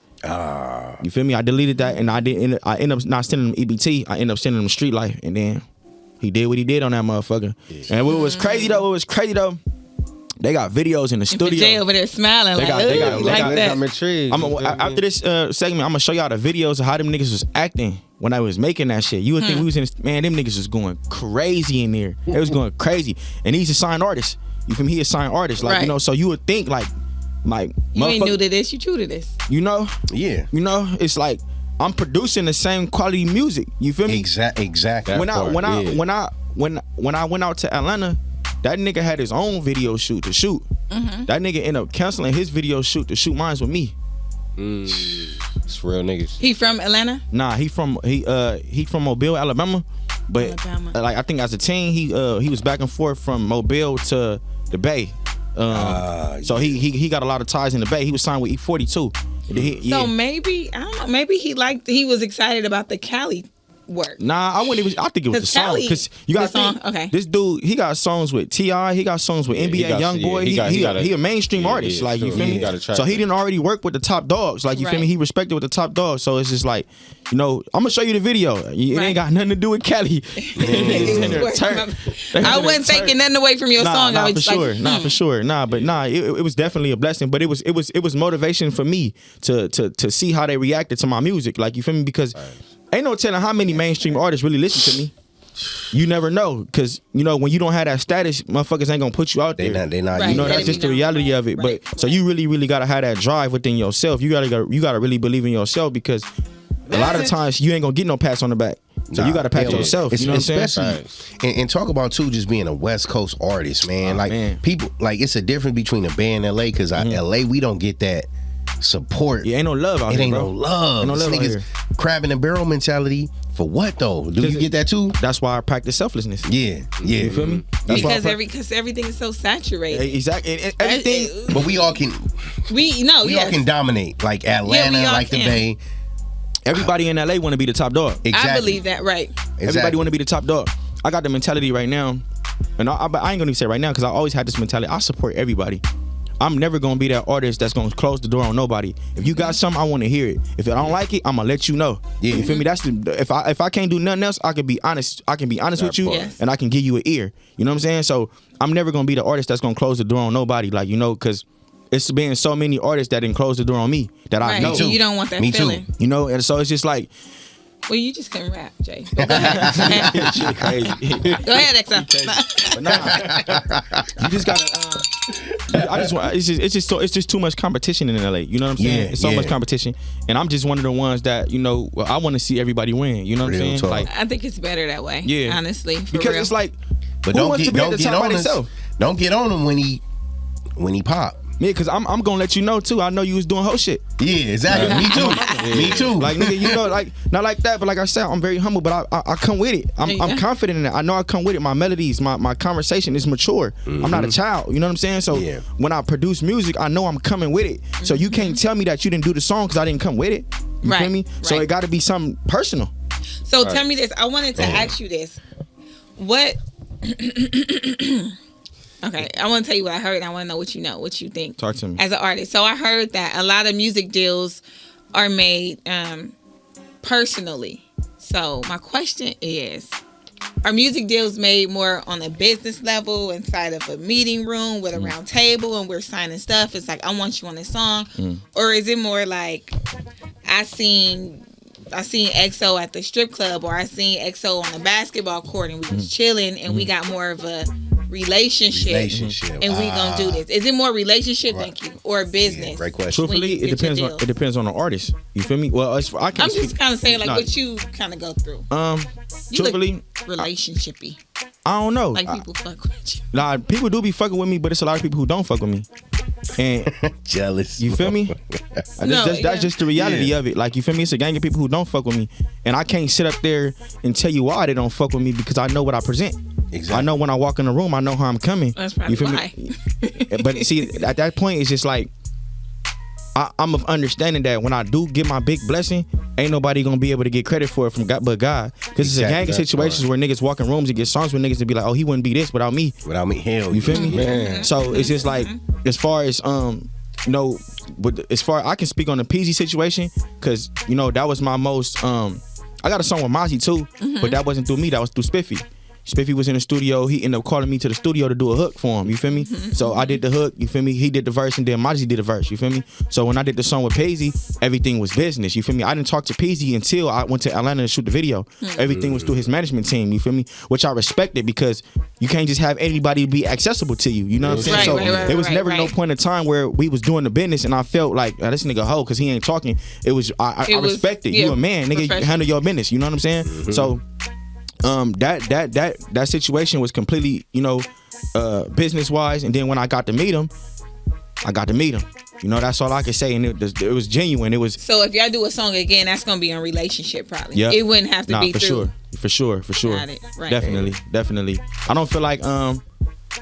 You feel me? I deleted that and I ended up not sending them EBT. I ended up sending them Street Life, and then he did what he did on that motherfucker. And what was crazy though, they got videos in the studio. Jay over there smiling like that. I'm intrigued. After this segment, I'm gonna show y'all the videos of how them niggas was acting when I was making that shit. You would think we was in man, them niggas was going crazy in there. They was going crazy. And he's a signed artist. You feel me? He a signed artist. Like, you know, so you would think like you ain't new to this, you true to this. You know? Yeah. You know, it's like I'm producing the same quality music. You feel me? Exactly. When I went out to Atlanta, that nigga had his own video shoot to shoot. That nigga ended up canceling his video shoot to shoot mine with me. It's real niggas. He from Atlanta? Nah, he from Mobile, Alabama. But like I think as a teen, he was back and forth from Mobile to the Bay. So he got a lot of ties in the Bay. He was signed with E42. So maybe I don't know. Maybe he was excited about the Cali work. Nah, I think it was the song because you got to think. Okay. This dude, he got songs with T.I. He got songs with NBA YoungBoy. He a mainstream artist. Like you feel me? So he didn't already work with the top dogs. Like you feel me? He respected with the top dogs. So it's just like, I'm gonna show you the video. It ain't got nothing to do with Cali. I wasn't taking nothing away from your song. I was for sure. It was definitely a blessing. But it was motivation for me to see how they reacted to my music. Like you feel me? Because ain't no telling how many mainstream artists really listen to me. You never know, because when you don't have that status, motherfuckers ain't gonna put you out there. They not. Right. That's just the reality of it. Right. But so you really gotta have that drive within yourself. You gotta really believe in yourself, because a lot of times you ain't gonna get no pats on the back. So you gotta pat yourself. You know what I'm saying? And talk about too, just being a West Coast artist, man. People, it's a difference between a band in LA, because LA we don't get that support. Ain't no love out here. It ain't no love. Ain't no love out here. Crab in the barrel mentality. For what though? Do you get that too? That's why I practice selflessness. Yeah. You feel me? Because everything is so saturated. Exactly. And everything. But we all can. We all can dominate. Like Atlanta, like the Bay. Everybody in LA want to be the top dog. Exactly. I believe that. Right. Exactly. Everybody want to be the top dog. I got the mentality right now, and I ain't gonna even say right now, because I always had this mentality. I support everybody. I'm never gonna be that artist that's gonna close the door on nobody. If you got something, I want to hear it. If I don't like it, I'm gonna let you know. Yeah. You feel me? That's if I can't do nothing else, I can be honest. I can be honest with you, and I can give you an ear. You know what I'm saying? So I'm never gonna be the artist that's gonna close the door on nobody. Like because it's been so many artists that didn't close the door on me that I know. You don't want that feeling. Too. And so it's just like. Well, you just can rap, Jay. Go ahead. Shit crazy. Go ahead, XO. But nah, you just gotta. It's just too much competition in LA. You know what I'm saying? It's so much competition, and I'm just one of the ones that I want to see everybody win. You know what I'm saying? Like, I think it's better that way. Yeah, honestly, because it's like, but don't get on him when he pop. Yeah, because I'm gonna let you know too. I know you was doing whole shit. Yeah, exactly. Me too. Me too. Like nigga, like not like that, but like I said, I'm very humble, but I come with it. I'm confident in it. I know I come with it. My melodies, my conversation is mature. I'm not a child. You know what I'm saying? So when I produce music, I know I'm coming with it. So you can't tell me that you didn't do the song because I didn't come with it. You feel me? So it got to be something personal. So tell me this. I wanted to ask you this. What? Okay, I want to tell you what I heard, and I want to know what you think. Talk to me. As an artist. So I heard that a lot of music deals are made personally. So my question is, are music deals made more on a business level inside of a meeting room with a round table and we're signing stuff? It's like, I want you on this song. Or is it more like, I seen XO at the strip club, or I seen XO on the basketball court and we was chilling and we got more of a relationship and we gonna do this? Is it more relationship, or business? Yeah, great question. Truthfully, it depends on the artist. You feel me? Well, I'm just kind of saying what you kind of go through. Truthfully, relationship-y. I don't know. Like people fuck with you. Nah, people do be fucking with me, but it's a lot of people who don't fuck with me. And jealous. You feel me? That's just the reality of it. Like, you feel me? It's a gang of people who don't fuck with me, and I can't sit up there and tell you why they don't fuck with me, because I know what I present. Exactly. I know when I walk in the room, I know how I'm coming. That's probably you feel why. Me? But see, at that point, it's just like, I'm of understanding that when I do get my big blessing, ain't nobody gonna be able to get credit for it from God but God. Because it's a gang of situations where niggas walk in rooms and get songs with niggas and be like, oh, he wouldn't be this without me. Without me, hell. You feel me? Man. So it's just like, as far as as far I can speak on the PZ situation, because that was my most I got a song with Mozzie too, but that wasn't through me, that was through Spiffy. Spiffy was in the studio. He ended up calling me to the studio to do a hook for him. You feel me? So I did the hook. You feel me? He did the verse, and then Mozzie did the verse. You feel me? So when I did the song with Peasy, everything was business. You feel me? I didn't talk to Peasy until I went to Atlanta to shoot the video. Everything was through his management team. You feel me? Which I respected, because you can't just have anybody be accessible to you. You know what I'm saying? There was never no point in time where we was doing the business and I felt like, this nigga hoe because he ain't talking. I respect it. You a man, nigga. You handle your business. You know what I'm saying? So. That situation was completely, business wise, and then when I got to meet him, that's all I could say, and it was genuine. It was. So if y'all do a song again, that's gonna be on relationship probably. Yep. It wouldn't have to be through. For sure. Got it. Right. Definitely. I don't feel like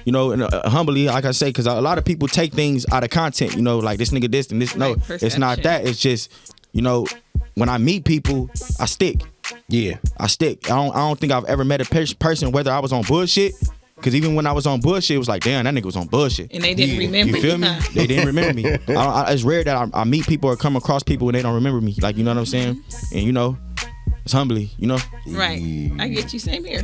you know, and humbly, like I say, because a lot of people take things out of content, you know, like this nigga this and this. No, it's not that. It's just, you know, when I meet people, I stick. Yeah, I stick. I don't think I've ever met a person, whether I was on bullshit. Because even when I was on bullshit, it was like, damn, that nigga was on bullshit. And they didn't remember you. Feel me? They didn't remember me. It's rare that I meet people or come across people and they don't remember me. Like, you know what I'm saying? And, you know, it's humbly, you know? Right. I get you. Same here.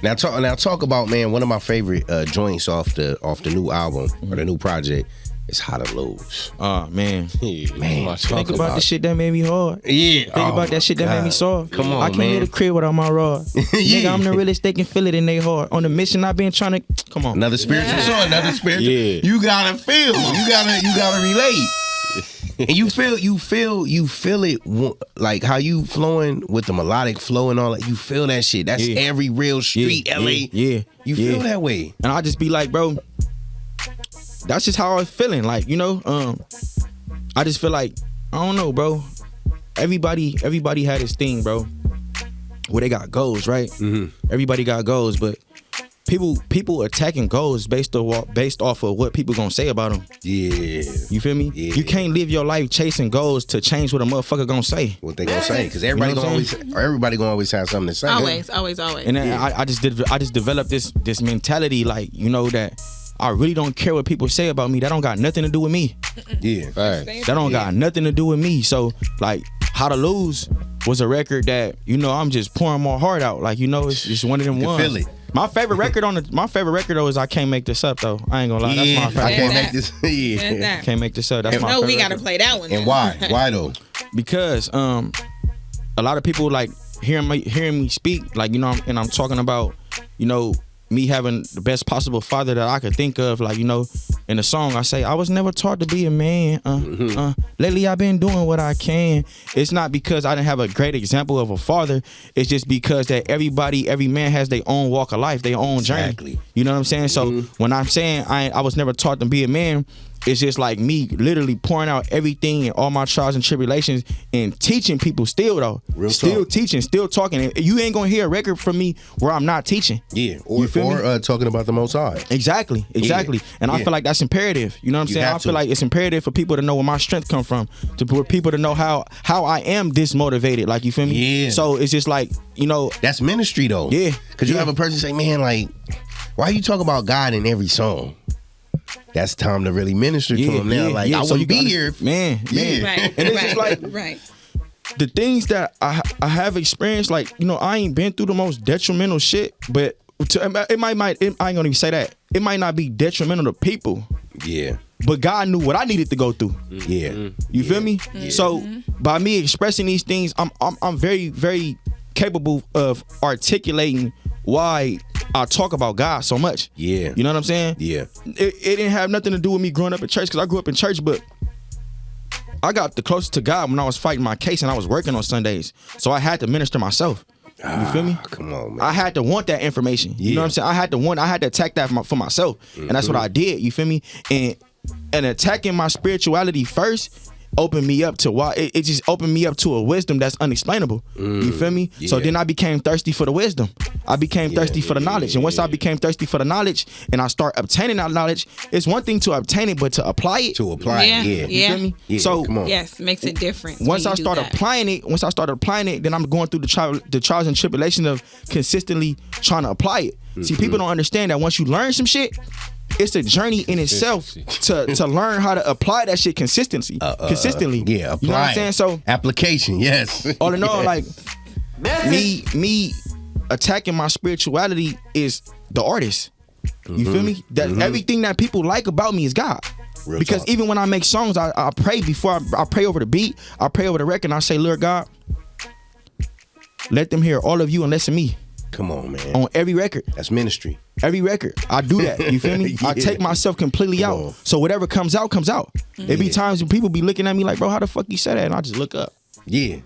Now talk about, man, one of my favorite joints off the new album or the new project. It's How to Lose. Oh, man. Man, think about the shit that made me hard. Yeah. Think about that shit that made me soft. Come on, I came to the crib without my rod. Nigga, I'm the realest, they can feel it in their heart. On the mission, I've been trying to, come on. Another spiritual song, another spiritual. Yeah. You gotta feel. You gotta relate. And you feel it like how you flowing with the melodic flow and all that. You feel that shit. That's every real street, LA. Yeah. You feel that way. And I just be like, bro, that's just how I was feeling. Like, you know, I just feel like, I don't know, bro. Everybody had his thing, bro. Where they got goals, right? Mm-hmm. Everybody got goals, but people attacking goals based off of what people gonna say about them. Yeah. You feel me? Yeah. You can't live your life chasing goals to change what a motherfucker gonna say. What they gonna say? Because everybody gonna always have something to say. Always. And then I just developed this mentality, like, you know, that I really don't care what people say about me. That don't got nothing to do with me. Yeah. Right. That don't got nothing to do with me. So, like, How to Lose was a record that, you know, I'm just pouring my heart out. Like, you know, it's just one of them ones. Feel it. My favorite record though is I Can't Make This Up though. I ain't gonna lie. That's my favorite. I can't make this. Yeah. Can't Make This Up. That's my favorite. We gotta play that one. And why? Why though? Because a lot of people like hearing me speak, like, you know, and I'm talking about, you know, me having the best possible father that I could think of. Like, you know, in the song I say, I was never taught to be a man. Lately I've been doing what I can. It's not because I didn't have a great example of a father. It's just because that every man has their own walk of life, their own journey. You know what I'm saying? So when I'm saying I was never taught to be a man, it's just like me literally pouring out everything and all my trials and tribulations and teaching people still though. Teaching, still talking. And you ain't gonna hear a record from me where I'm not teaching. Yeah. Or talking about the Most High. Exactly. Yeah. And I feel like that's imperative. You know what I'm saying? I feel like it's imperative for people to know where my strength come from. For people to know how I am this motivated. Like, you feel me? Yeah. So it's just like, you know. That's ministry though. Yeah. Because you have a person say, man, like, why you talk about God in every song? That's time to really minister to him now. Like, I wouldn't be here. Man. Right. And it's just like, the things that I have experienced, like, you know, I ain't been through the most detrimental shit, but I ain't gonna even say that. It might not be detrimental to people. Yeah. But God knew what I needed to go through. Yeah. You feel me? Yeah. So by me expressing these things, I'm very, very capable of articulating why I talk about God so much. Yeah. You know what I'm saying? Yeah. It didn't have nothing to do with me growing up in church, because I grew up in church, but I got the closest to God when I was fighting my case and I was working on Sundays. So I had to minister myself. You feel me? Come on, man. I had to want that information. You know what I'm saying? I had to attack that for myself. And that's what I did. You feel me? And attacking my spirituality first opened me up to it just opened me up to a wisdom that's unexplainable. You feel me? Yeah. So then I became thirsty for the wisdom. I became thirsty for the knowledge. And once I became thirsty for the knowledge and I start obtaining that knowledge, it's one thing to obtain it, but to apply it. To apply it, yeah. You feel me? Yeah, so come on. Yes, makes a difference. Once I start applying it, then I'm going through the trials and tribulations of consistently trying to apply it. See, people don't understand that once you learn some shit, it's a journey in itself to learn how to apply that shit consistently. Yeah, apply. You know what I'm saying? So application, yes. All in all, like me attacking my spirituality is the artist. You feel me? That everything that people like about me is God. Real because talk. even when I make songs, I pray before I pray over the beat. I pray over the record and I say, Lord God, let them hear all of you and less of me. Come on, man. On every record. That's ministry. Every record. I do that. You feel me? Yeah. I take myself completely out. So whatever comes out, comes out. There be times when people be looking at me like, bro, how the fuck you say that? And I just look up. Yeah.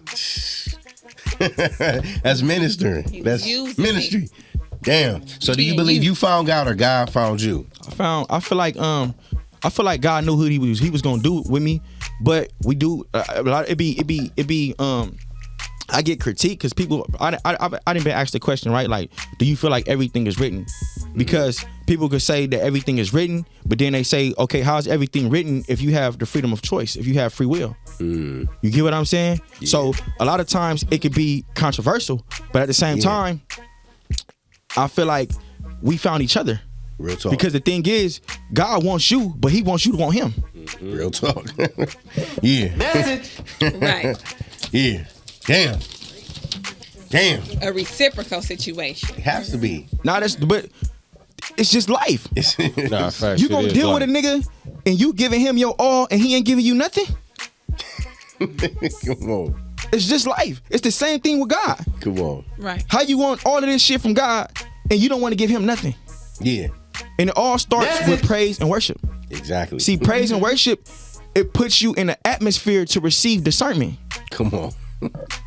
That's ministering. That's ministry. Damn. So do you believe you found God or God found you? I feel like God knew who he was gonna do with me, but we do it be I get critique because people I didn't been asked the question, right? Like, do you feel like everything is written? Because people could say that everything is written, but then they say, okay, how's everything written if you have the freedom of choice, if you have free will? You get what I'm saying? Yeah. So a lot of times it could be controversial, but at the same time, I feel like we found each other. Real talk. Because the thing is, God wants you, but he wants you to want him. Real talk. Yeah. Message. Right. Yeah. Damn. A reciprocal situation. It has to be. But it's just life. Nah, facts, you gonna deal with a nigga and you giving him your all and he ain't giving you nothing? Come on. It's just life. It's the same thing with God. Come on. Right. How you want all of this shit from God and you don't want to give him nothing? Yeah. And it all starts with praise and worship. Exactly. See, praise and worship, it puts you in an atmosphere to receive discernment. Come on.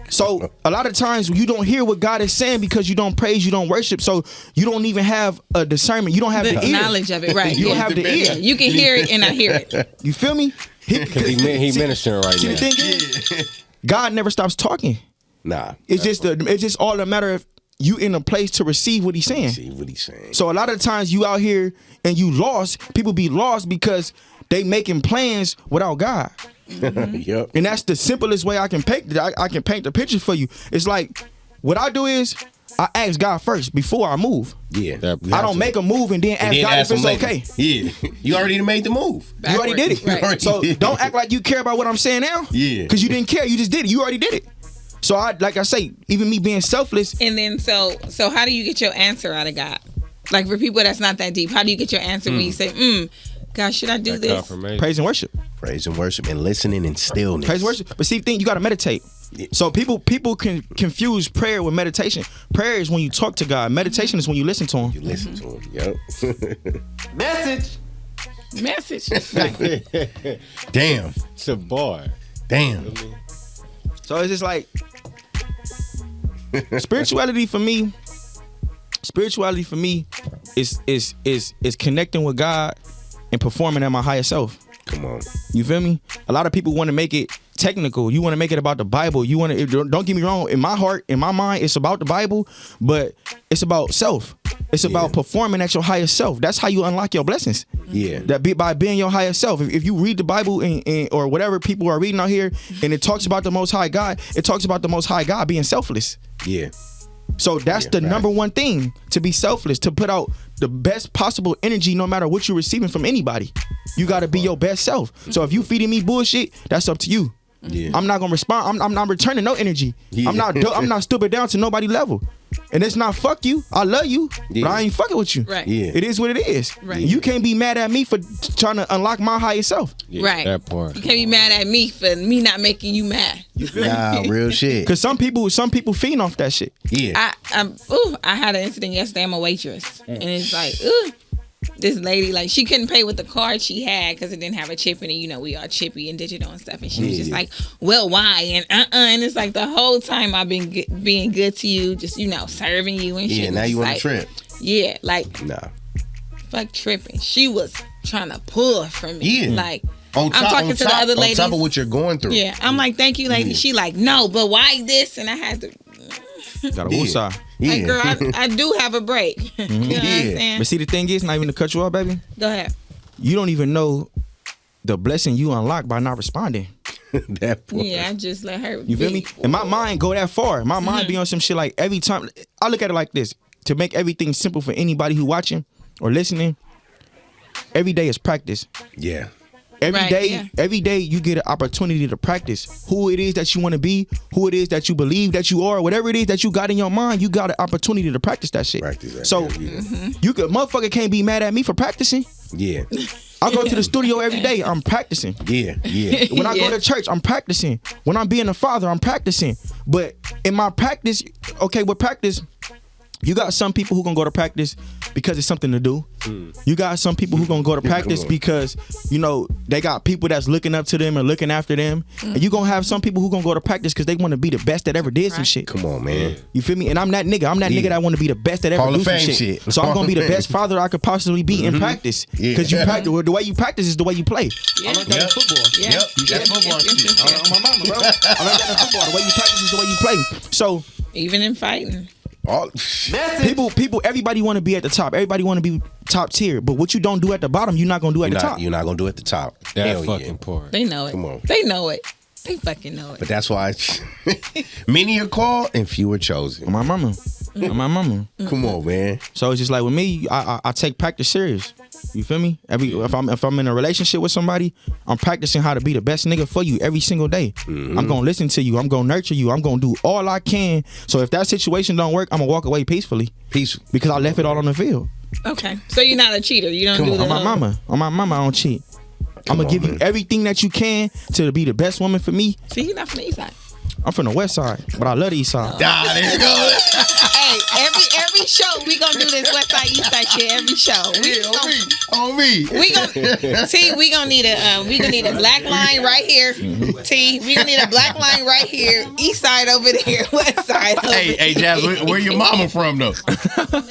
So a lot of times you don't hear what God is saying because you don't praise, you don't worship. So you don't even have a discernment. You don't have the ear. Knowledge of it, right? You don't have the ear. You can hear it and I hear it. You feel me? He ministering right now. The thing is, God never stops talking. Nah. It's just all a matter of you in a place to receive what he's saying. Receive what he's saying. So a lot of times you out here and you lost. People be lost because they making plans without God. Yep. And that's the simplest way I can paint. I can paint the picture for you. It's like what I do is I ask God first before I move. Yeah. I don't make a move and then ask God if it's okay. Yeah. You already made the move. You already did it. Right. So don't act like you care about what I'm saying now. Yeah. Because you didn't care. You just did it. You already did it. So like I say, even me being selfless. And then so how do you get your answer out of God? Like for people that's not that deep, how do you get your answer when you say, God, should I do this? Praise and worship. Praise and worship and listening and stillness. Praise and worship. But see, you got to meditate. Yeah. So people can confuse prayer with meditation. Prayer is when you talk to God. Meditation is when you listen to him. You listen to him. Yep. Message. Damn. It's a bar. Damn. So it's just like spirituality for me is connecting with God and performing at my higher self. Come on. You feel me? A lot of people want to make it technical. You want to make it about the Bible. You want to, don't get me wrong, in my heart, in my mind, it's about the Bible, but it's about self. It's about performing at your higher self. That's how you unlock your blessings. Yeah. By being your higher self. If you read the Bible and or whatever people are reading out here and it talks about the Most High God, it talks about the Most High God being selfless. Yeah. So that's the number one thing, to be selfless, to put out the best possible energy no matter what you're receiving from anybody. You got to be your best self. So if you feeding me bullshit, that's up to you. Yeah. I'm not gonna respond. I'm not returning no energy. Yeah. I'm not stooping down to nobody level. And it's not fuck you. I love you, but I ain't fucking with you. Right. Yeah. It is what it is. Right. You can't be mad at me for trying to unlock my higher self. Yeah, right. That part. You can't be mad at me for me not making you mad. You feel me? Real shit. Because some people feed off that shit. Yeah. I had an incident yesterday. I'm a waitress, and it's like, this lady, like, she couldn't pay with the card she had because it didn't have a chip in it. You know, we are chippy and digital and stuff. And she was just like, well, why? And and it's like the whole time I've been being good to you, just, you know, serving you and shit. Yeah, now you on a trip. Yeah, like, nah. Fuck tripping. She was trying to pull from me. Yeah. Like, I'm talking to the other ladies. On top of what you're going through. Yeah, I'm like, thank you, lady. She like, no, but why this? And I had to. Got a woosah. Yeah. Like, girl, I do have a break. You know what I'm saying? But see, the thing is, not even to cut you off, baby. Go ahead. You don't even know the blessing you unlock by not responding. That part. Yeah, I just let her. You feel me? And my mind go that far. My mind be on some shit like every time. I look at it like this. To make everything simple for anybody who watching or listening, every day is practice. Yeah. Every day you get an opportunity to practice who it is that you want to be, who it is that you believe that you are, whatever it is that you got in your mind, you got an opportunity to practice that shit. Practice that. So you could, motherfucker can't be mad at me for practicing. Yeah. I go to the studio every day, I'm practicing. Yeah. When I go to church, I'm practicing. When I'm being a father, I'm practicing. But in my practice, with practice, you got some people who gonna go to practice because it's something to do. You got some people who gonna go to practice because, you know, they got people that's looking up to them and looking after them. And you gonna have some people who gonna go to practice because they want to be the best that ever did some shit. Come on, man. You feel me? And I'm that nigga. I'm that nigga that want to be the best that ever do some shit. So I'm gonna be the best father I could possibly be in practice. Because you practice. The way you practice is the way you play. Yeah. I learned that in football. That's football. On my mama, bro. I learned that in football. The way you practice is the way you play. So even in fighting. People, everybody want to be at the top. Everybody want to be top tier. But what you don't do at the bottom, you're not gonna do at the top. You're not gonna do at the top. That fucking part. They know it. Come on. They know it. They fucking know it. But that's why many are called and few are chosen. My mama. Come on, man. So it's just like with me, I take practice serious. You feel me? If I'm in a relationship with somebody, I'm practicing how to be the best nigga for you every single day. I'm gonna listen to you. I'm gonna nurture you. I'm gonna do all I can. So if that situation don't work, I'm gonna walk away peacefully. Because I left it all on the field. Okay. So you're not a cheater. You don't do that. On my mama, I don't cheat. I'm gonna give you everything that you can to be the best woman for me. See, he's not from the east side. I'm from the west side, but I love the east side. There you go. Hey, every show we gonna do this west side east side shit. Every show. On me. We gonna need a black line right here. T. We gonna need a black line right here. East side over there. West side. Over Hey, Jazz, where your mama from though?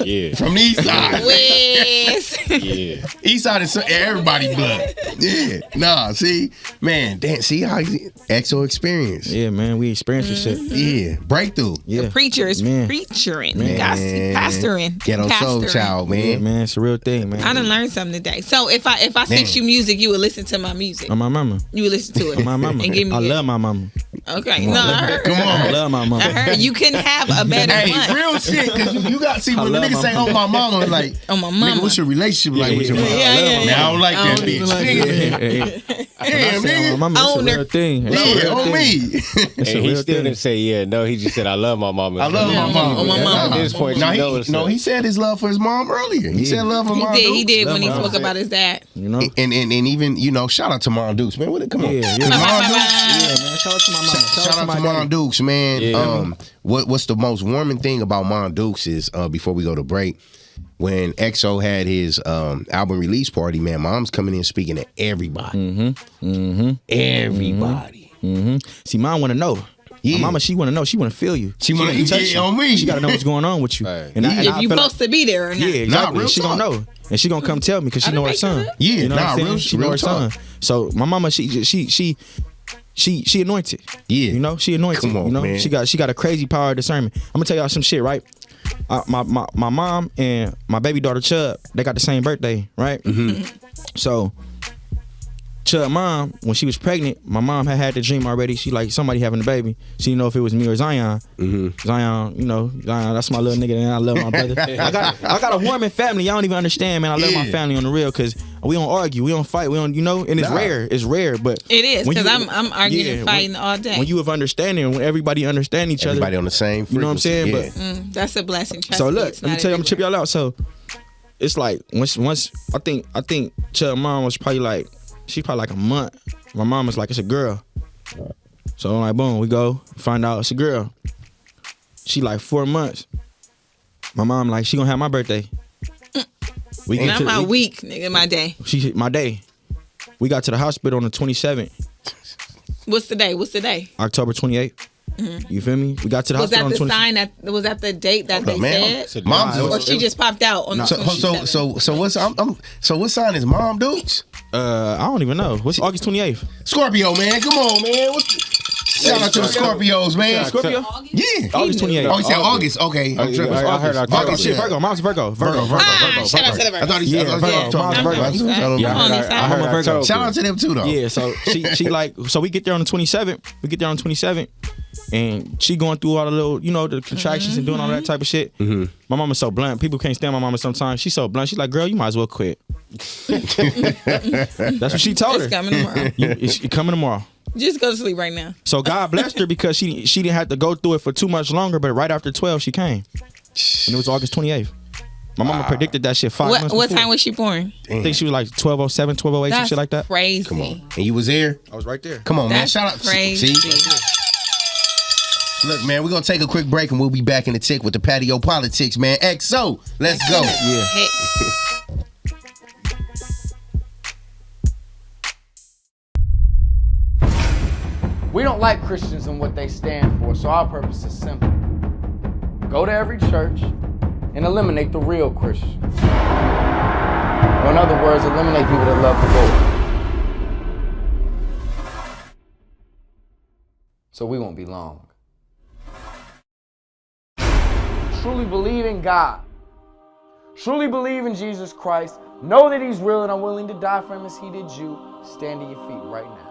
Yeah. From the east side. West. Yeah. East side is everybody blood. Yeah. Nah, see, man, damn, see how XO experience. Yeah, man, we experience this shit. Yeah. Breakthrough. Yeah. Preachers, preachering, pastoring, Ghetto soul child, man. Yeah, man, it's a real thing, man. I done learned something today. So if I sent you music, you would listen to my music. On my mama. You would listen to it. On my mama. And give me I love my mama. Okay. No, I heard. Come on. I love my mama. I heard you can have a better one. Real shit, because you got see when the niggas say, "Oh my mama," like, "Oh my mama." Nigga, what's your relationship like with your mama? Yeah. Man, I don't like that bitch. Damn, nigga. My mama, it's a real thing. Yeah, on me. And he still didn't say, yeah, no, he just said, I love my mama. I love my mama. Oh, my mama. At this point, he said his love for his mom earlier. He said love for Mom Dukes. He did when he spoke about his dad. You know, and even shout out to Mom Dukes, man. Come on, yeah, Mom Dukes. Yeah, man. Shout out to my mama. Shout out to Mom Dukes, man. Yeah. What's the most warming thing about Mom Dukes is before we go to break, when XO had his album release party, man, Mom's coming in speaking to everybody. Everybody. See, Mom want to know. Yeah. My mama, she want to know. She want to feel you. She want to touch you on me. She got to know what's going on with you. Right. And if you supposed to be there or not. Yeah, exactly. real She talk. gonna know, and she gonna come tell me because she know her son. Yeah, you know what I'm saying? real, She know her son. So my mama, she anointed. Yeah, you know, she anointed. Come on, you know, man. she got a crazy power of discernment. I'm gonna tell y'all some shit, right? My mom and my baby daughter Chubb, they got the same birthday, right? So Chubb mom, when she was pregnant, my mom had the dream already. She like somebody having a baby. She didn't know if it was me or Zion. Zion, Zion, that's my little nigga, and I love my brother. I got a warming family. Y'all don't even understand, man. I love my family on the real because we don't argue, we don't fight, we don't, and it's rare. It's rare, but it is because I'm arguing and fighting all day. When you have understanding, when everybody understand each other, everybody on the same frequency. You know what I'm saying? Yeah. But that's a blessing. Trust so me, look, let me tell you, I'm gonna chip y'all out. So it's like once I think Chubb's mom was probably like. She probably like a month. My mom was like, it's a girl. So I'm like, boom, we go find out it's a girl. She like 4 months. My mom like, she gonna have my birthday. We get to my week, nigga, my day. My day. We got to the hospital on the 27th. What's the day? October 28th. You feel me? We got to the hospital on the 27th. Was that the date that they said? Mom's or she just popped out on the 27th? So what sign is Mom Dukes? I don't even know. What's August 28th? Scorpio, man. Come on, man. Shout out to the Scorpios, man. Scorpio? Yeah. August 28th. Oh, you said August. Okay. I'm tripping. I heard Virgo. Shit, Virgo. Mom's Virgo. Shout out to the Virgo. I thought he said Virgo. Mom's Virgo. Yeah, I heard Virgo. Shout out to them too, though. Yeah, so she like, so we get there on the 27th. And she going through all the little, the contractions and doing all that type of shit. My mama's so blunt. People can't stand my mama sometimes. She's so blunt. She's like, girl, you might as well quit. That's what she told her. It's coming tomorrow. It's coming tomorrow. Just go to sleep right now. So God blessed her because she didn't have to go through it for too much longer, but right after 12, she came. And it was August 28th. My mama predicted that shit 5 months before. What time was she born? I think she was like 12:07, 12:08, some shit like that. Crazy. Come on. And you was there? I was right there. Come on, man. That's Shout out. crazy. See? Look, man, we're going to take a quick break and we'll be back in the tick with the Patio PolitiCz, man. XO, let's go. Yeah. We don't like Christians and what they stand for, so our purpose is simple. Go to every church and eliminate the real Christians. Or in other words, eliminate people that love the Lord. So we won't be long. truly believe in God, truly believe in Jesus Christ, know that he's real and are willing to die for him as he did you, stand to your feet right now.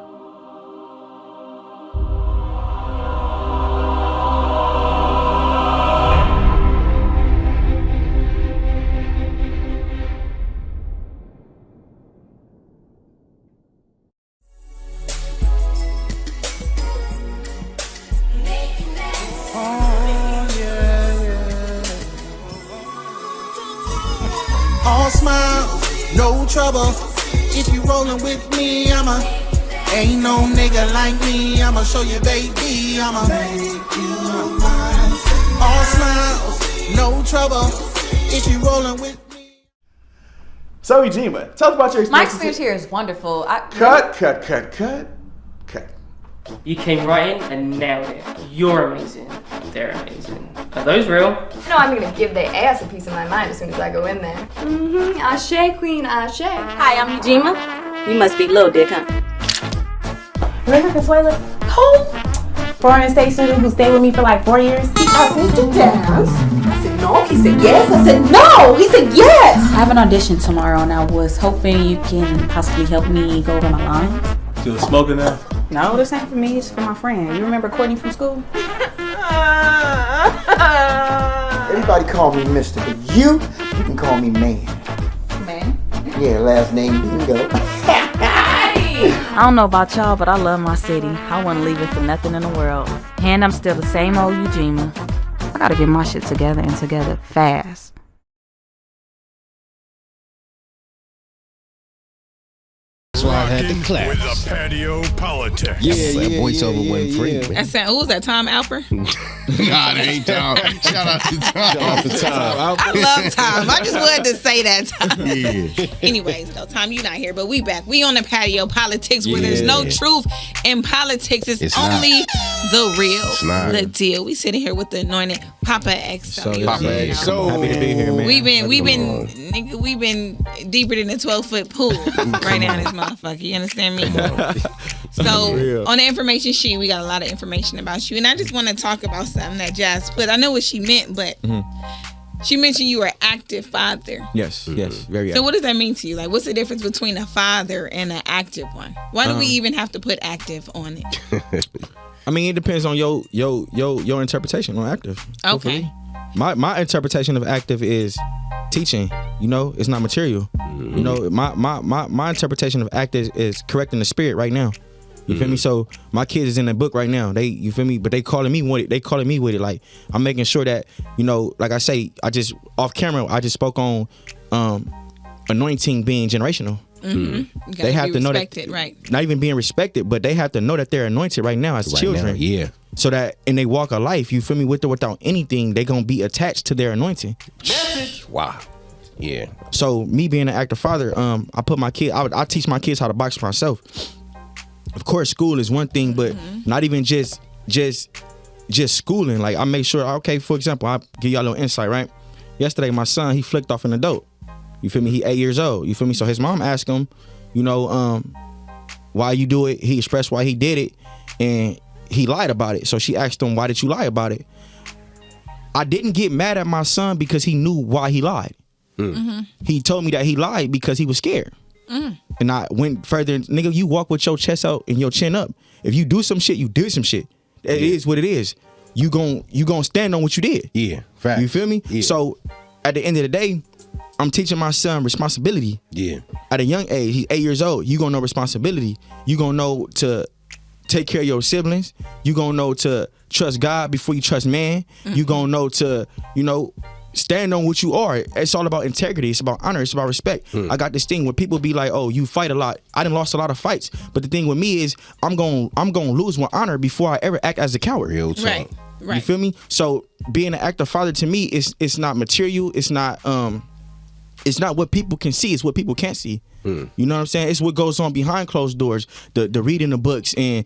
All smiles, no trouble. If you rollin' with me, ain't no nigga like me. I'ma show you, baby. I'ma make you mine. All smiles, no trouble. If you rollin' with me. So, Ejima, tell us about your experience. My experience here is wonderful. Cut. You came right in and nailed it. You're amazing. They're amazing. Are those real? You know I'm gonna give their ass a piece of my mind as soon as I go in there. Ashe, queen, ashe. Hi, I'm Ujima. You must be Lil Dick, huh? Remember Consuela? Who? Foreign state student who stayed with me for like 4 years? He asked me to dance. I said no. He said yes. I said no. He said yes. I have an audition tomorrow and I was hoping you can possibly help me go over my lines. You smoking now? No, this ain't for me. It's for my friend. You remember Courtney from school? Everybody call me Mr. But you can call me Man. Man? Yeah, last name Bingo. I don't know about y'all, but I love my city. I wouldn't leave it for nothing in the world. And I'm still the same old Ujima. I gotta get my shit together and together fast. That's why I had to clap. With the Patio PolitiCz. That voiceover wasn't free. That sound, who was that, Tom Alper? Nah, that ain't Tom. Shout out to Tom. I love Tom. I just wanted to say that, Tom. Yeah. Anyways, though, Tom, you not here, but we back. We on the Patio PolitiCz where there's no truth in politics. It's only the real, the deal. We sitting here with the anointed Poppa X. Happy to be here, man. We've been deeper than a 12-foot pool right now in this motherfucker. You understand me? So on the information sheet, we got a lot of information about you, and I just want to talk about something that Jazz put. I know what she meant, but she mentioned you were an active father. Yes, very active. So what does that mean to you? Like, what's the difference between a father and an active one? Why do we even have to put active on it? I mean, it depends on your interpretation on active. Okay. My interpretation of active is teaching. You know, it's not material. You know, my interpretation of active is correcting the spirit right now. You feel me? So my kids is in the book right now. You feel me? But they calling me with it. They calling me with it. Like, I'm making sure that, you know, like I say, I just off camera, I just spoke on anointing being generational. Mm-hmm. They have to know that, right? Not even being respected, but they have to know that they're anointed right now as children. Yeah. So that in they walk of life, you feel me, with or without anything, they gonna be attached to their anointing. Wow. Yeah. So me being an active father, I put my kid. I teach my kids how to box myself. Of course, school is one thing, but not even just schooling. Like, I make sure. Okay, for example, I'll give y'all a little insight. Right. Yesterday, my son, he flicked off an adult. You feel me? He 8 years old. You feel me? So his mom asked him, you know, why you do it. He expressed why he did it, and he lied about it. So she asked him, why did you lie about it? I didn't get mad at my son because he knew why he lied. He told me that he lied because he was scared. And I went further. Nigga, you walk with your chest out and your chin up. If you do some shit, you did some shit. It is what it is. You gon' stand on what you did. Yeah, fact. You feel me? Yeah. So at the end of the day, I'm teaching my son responsibility. Yeah. At a young age, he's 8 years old. You gonna know responsibility. You gonna know to take care of your siblings. You gonna know to trust God before you trust man. You gonna know to, you know, stand on what you are. It's all about integrity. It's about honor. It's about respect. I got this thing where people be like, "Oh, you fight a lot." I done lost a lot of fights, but the thing with me is, I'm gonna lose with honor before I ever act as a coward. Right. You feel me? So being an active father to me is it's not material. It's not what people can see. It's what people can't see. You know what I'm saying? It's what goes on behind closed doors, the reading the books, and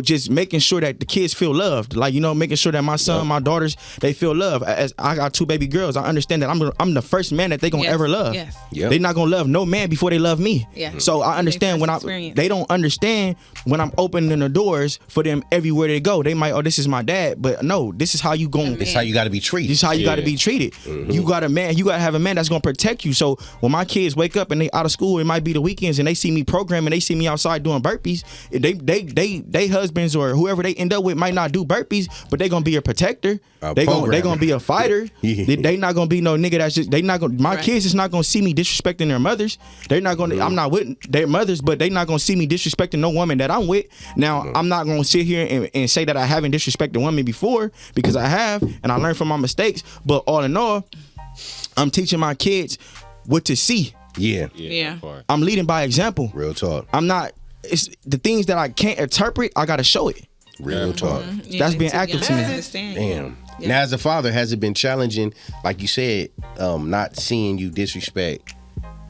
just making sure that the kids feel loved. Like making sure that my son, my daughters, they feel loved. As I got 2 baby girls, I understand that I'm the first man that they gonna ever love. Yes. Yep. They not gonna love no man before they love me. Yeah. So I understand when they don't understand when I'm opening the doors for them everywhere they go. They might, oh, this is my dad, but no, this is how you going. This is how you got to be treated. This is how you got to be treated. You got a man. You got to have a man that's gonna protect you. So when my kids wake up and they out of school, it might be the weekends, and they see me programming, they see me outside doing burpees. They husbands or whoever they end up with might not do burpees, but they gonna be a protector. They gonna be a fighter. They not gonna be no nigga that's just. They not gonna. My kids is not gonna see me disrespecting their mothers. They're not gonna. I'm not with their mothers, but they not gonna see me disrespecting no woman that I'm with. Now I'm not gonna sit here and say that I haven't disrespected women before, because I have, and I learned from my mistakes. But all in all, I'm teaching my kids what to see. Yeah. I'm leading by example. Real talk. I'm not. It's the things that I can't interpret. I gotta show it. Real talk. That's being active to me. Damn. Now, as a father, has it been challenging, like you said, not seeing you disrespect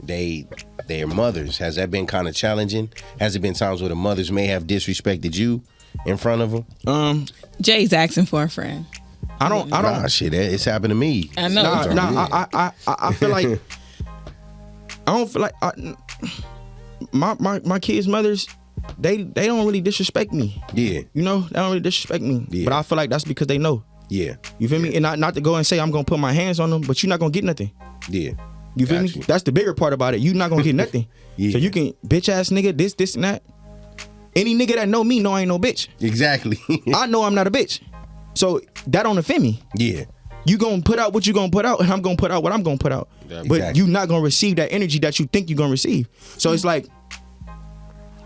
their mothers? Has that been kind of challenging? Has it been times where the mothers may have disrespected you in front of them? Jay's asking for a friend. I don't. Nah, shit, it's happened to me. I know. I feel like I don't feel like my kids' mothers. They don't really disrespect me. Yeah. They don't really disrespect me. Yeah. But I feel like that's because they know. Yeah. You feel me? And not to go and say I'm gonna put my hands on them, but you're not gonna get nothing. Yeah. You feel me? That's the bigger part about it. You're not gonna get nothing. So you can bitch ass nigga, this and that. Any nigga that know me know I ain't no bitch. Exactly. I know I'm not a bitch. So that don't offend me. Yeah. You gonna put out what you gonna put out, and I'm gonna put out what I'm gonna put out. Yeah, but exactly. You not gonna receive that energy that you think you're gonna receive. So it's like,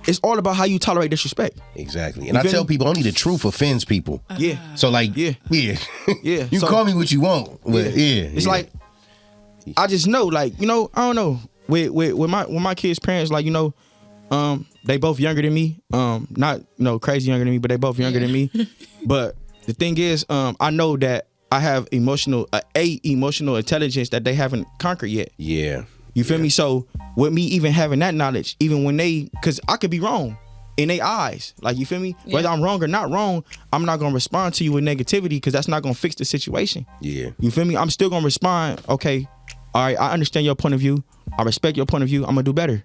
it's all about how you tolerate disrespect. Exactly. And I tell people only the truth offends people. Yeah. So like, yeah. You call me what you want. But it's like, I just know, like, I don't know. With my kids' parents, like, they both younger than me. Not crazy younger than me, but they both younger than me. But the thing is, I know that I have emotional intelligence that they haven't conquered yet. Yeah. You feel me? So with me even having that knowledge, even when because I could be wrong in their eyes. Like, you feel me? Yeah. Whether I'm wrong or not wrong, I'm not gonna respond to you with negativity, because that's not gonna fix the situation. Yeah. You feel me? I'm still gonna respond. Okay, all right, I understand your point of view. I respect your point of view. I'm gonna do better.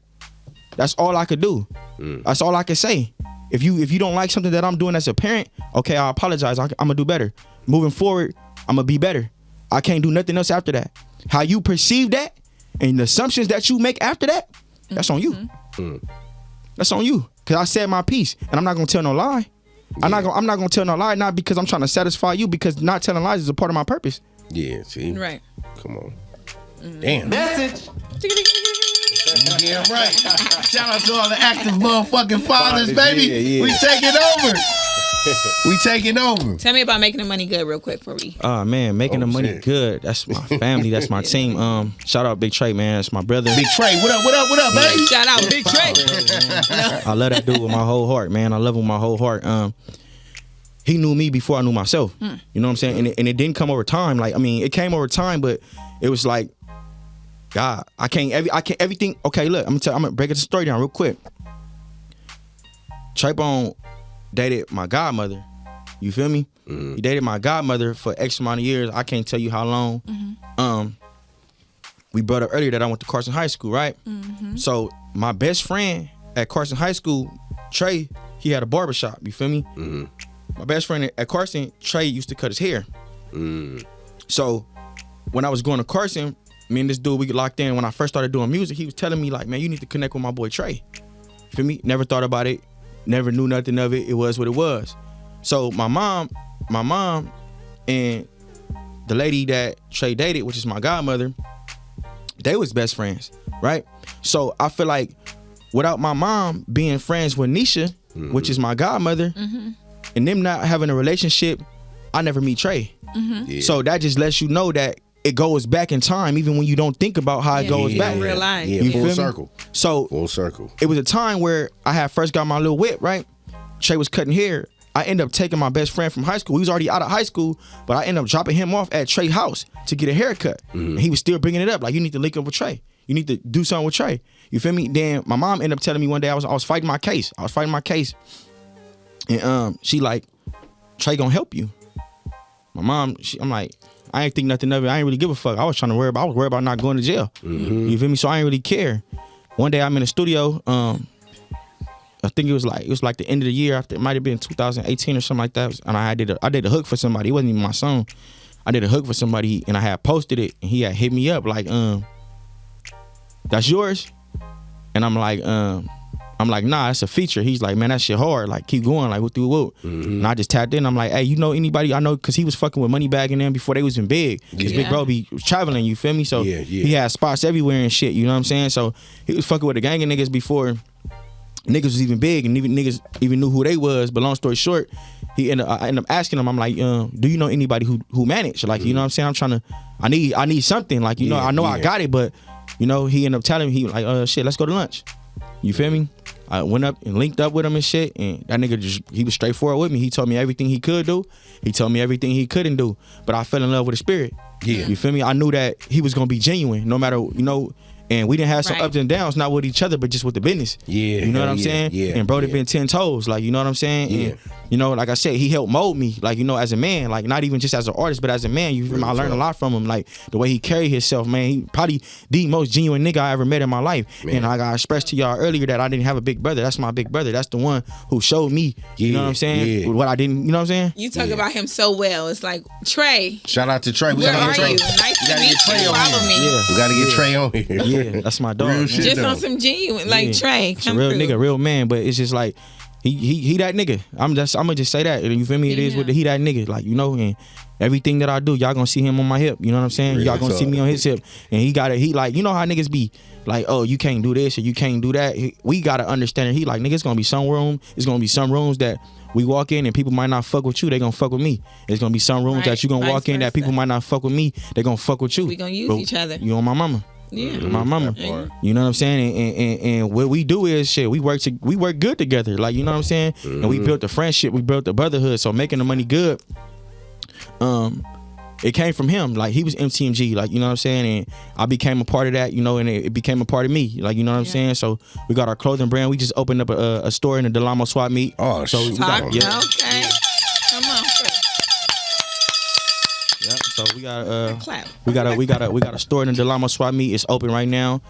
That's all I could do. That's all I can say. If you don't like something that I'm doing as a parent, okay, I apologize. I'm gonna do better. Moving forward, I'm gonna be better. I can't do nothing else after that. How you perceive that and the assumptions that you make after that, that's on you. That's on you. Cause I said my piece, and I'm not gonna tell no lie. Yeah. I'm not gonna tell no lie, not because I'm trying to satisfy you, because not telling lies is a part of my purpose. Yeah, see? Right. Come on. Damn. Message. Yeah, right. Shout out to all the active motherfucking fathers, baby. Yeah. We taking over. We taking over. Tell me about making the money good real quick for me. Man, making the money good. That's my family. That's my team. Shout out Big Trey, man. That's my brother. Big Trey, what up, baby? Shout out Big Trey. I love that dude with my whole heart, man. I love him with my whole heart. He knew me before I knew myself. You know what I'm saying? And it didn't come over time. Like, I mean, it came over time, but it was like, God, I can't everything. Okay, look, I'm gonna break the story down real quick. Trey Bone dated my godmother. You feel me? He dated my godmother for X amount of years. I can't tell you how long. We brought up earlier that I went to Carson High School, right? So my best friend at Carson High School, Trey, he had a barbershop. You feel me? My best friend at Carson, Trey, used to cut his hair. So when I was going to Carson, me and this dude, we get locked in. When I first started doing music, he was telling me, like, man, you need to connect with my boy Trey. You feel me? Never thought about it. Never knew nothing of it. It was what it was. So my mom and the lady that Trey dated, which is my godmother, they was best friends, right? So I feel like without my mom being friends with Nisha, which is my godmother, and them not having a relationship, I never meet Trey. Yeah. So that just lets you know that it goes back in time, even when you don't think about how it goes back. In real life. Yeah, full circle. So full circle. It was a time where I had first got my little whip, right? Trey was cutting hair. I ended up taking my best friend from high school. He was already out of high school, but I ended up dropping him off at Trey's house to get a haircut. And he was still bringing it up, like, you need to link up with Trey. You need to do something with Trey. You feel me? Then my mom ended up telling me one day I was fighting my case. And she like, Trey gonna help you. My mom, I'm like, I ain't think nothing of it. I ain't really give a fuck. I was worried about not going to jail. Mm-hmm. You feel me? So I ain't really care. One day I'm in the studio. I think it was like the end of the year. It might have been 2018 or something like that. And I did a hook for somebody. It wasn't even my song. I did a hook for somebody, and I had posted it, and he had hit me up like, that's yours? And I'm like, nah, that's a feature. He's like, man, that shit hard. Like, keep going. Like, whoop. And I just tapped in. I'm like, hey, you know anybody? I know, because he was fucking with Moneybagg and them before they was even big. Because Big Bro be traveling, you feel me? So he had spots everywhere and shit, you know what I'm saying? So he was fucking with a gang of niggas before niggas was even big, and even niggas even knew who they was. But long story short, I ended up asking him, I'm like, do you know anybody who managed? Like, you know what I'm saying? I need something. Like, you know, I know I got it, but, you know, he ended up telling me, he like, shit, let's go to lunch. You feel me? I went up and linked up with him and shit, and that nigga he was straightforward with me. He told me everything he could do. He told me everything he couldn't do. But I fell in love with the spirit. Yeah. You feel me? I knew that he was gonna be genuine, no matter, you know. And we didn't have some ups and downs, not with each other, but just with the business. Yeah. You know what I'm saying? Yeah. And bro, been 10 toes. Like, you know what I'm saying? Yeah. And, you know, like I said, he helped mold me, like, you know, as a man, like not even just as an artist, but as a man. You feel me? I learned a lot from him, like the way he carried himself, man. He probably the most genuine nigga I ever met in my life. Man. And like I expressed to y'all earlier that I didn't have a big brother. That's my big brother. That's the one who showed me, you know what I'm saying? Yeah. What I didn't, you know what I'm saying? You talk about him so well. It's like, Trey. Shout out to Trey. Where are you? Nice to meet you. Follow me. Yeah. We got to get Trey on here. Yeah, that's my dog. Just on some genuine, like Trey. He's a real nigga, real man, but it's just like he that nigga. I'm gonna just say that. You feel me? It is with he that nigga, like, you know, and everything that I do, y'all gonna see him on my hip. You know what I'm saying? Y'all gonna see me on his hip, and he like, you know how niggas be like, oh, you can't do this or you can't do that. We gotta understand it. He like, nigga, it's gonna be some room. It's gonna be some rooms that we walk in and people might not fuck with you. They gonna fuck with me. It's gonna be some rooms that you gonna walk in that people might not fuck with me. They gonna fuck with you. We gonna use each other. You on my mama. Yeah, my mama. You know what I'm saying? And what we do is shit. We work good together. Like, you know what I'm saying? And we built the friendship. We built the brotherhood. So making the money good, it came from him. Like, he was MTMG. Like, you know what I'm saying? And I became a part of that. You know, and it became a part of me. Like, you know what I'm saying? So we got our clothing brand. We just opened up a store in the Delamo Swap Meet. Oh, so we got okay. Come on. Yeah, so we got a store in the Delamo Swap Meet. It's open right now.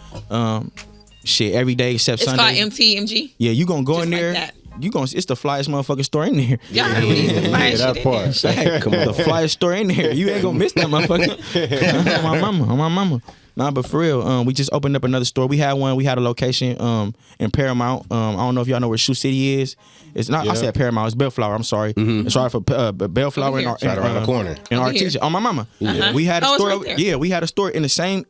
Shit, every day except Sunday. It's called MTMG. Yeah, you gonna go just in there. Like it's the flyest motherfucking store in there. Y'all know that part. Come on, the flyest store in there. You ain't gonna miss that motherfucker. on my mama. Nah, but for real, we just opened up another store. We had a location in Paramount. I don't know if y'all know where Shoe City is. It's not. Yeah. I said Paramount. It's Bellflower. I'm sorry. Mm-hmm. It's right for Bellflower right around the corner. In Artesia. On my mama. Yeah. We had a store. Right we had a store in the same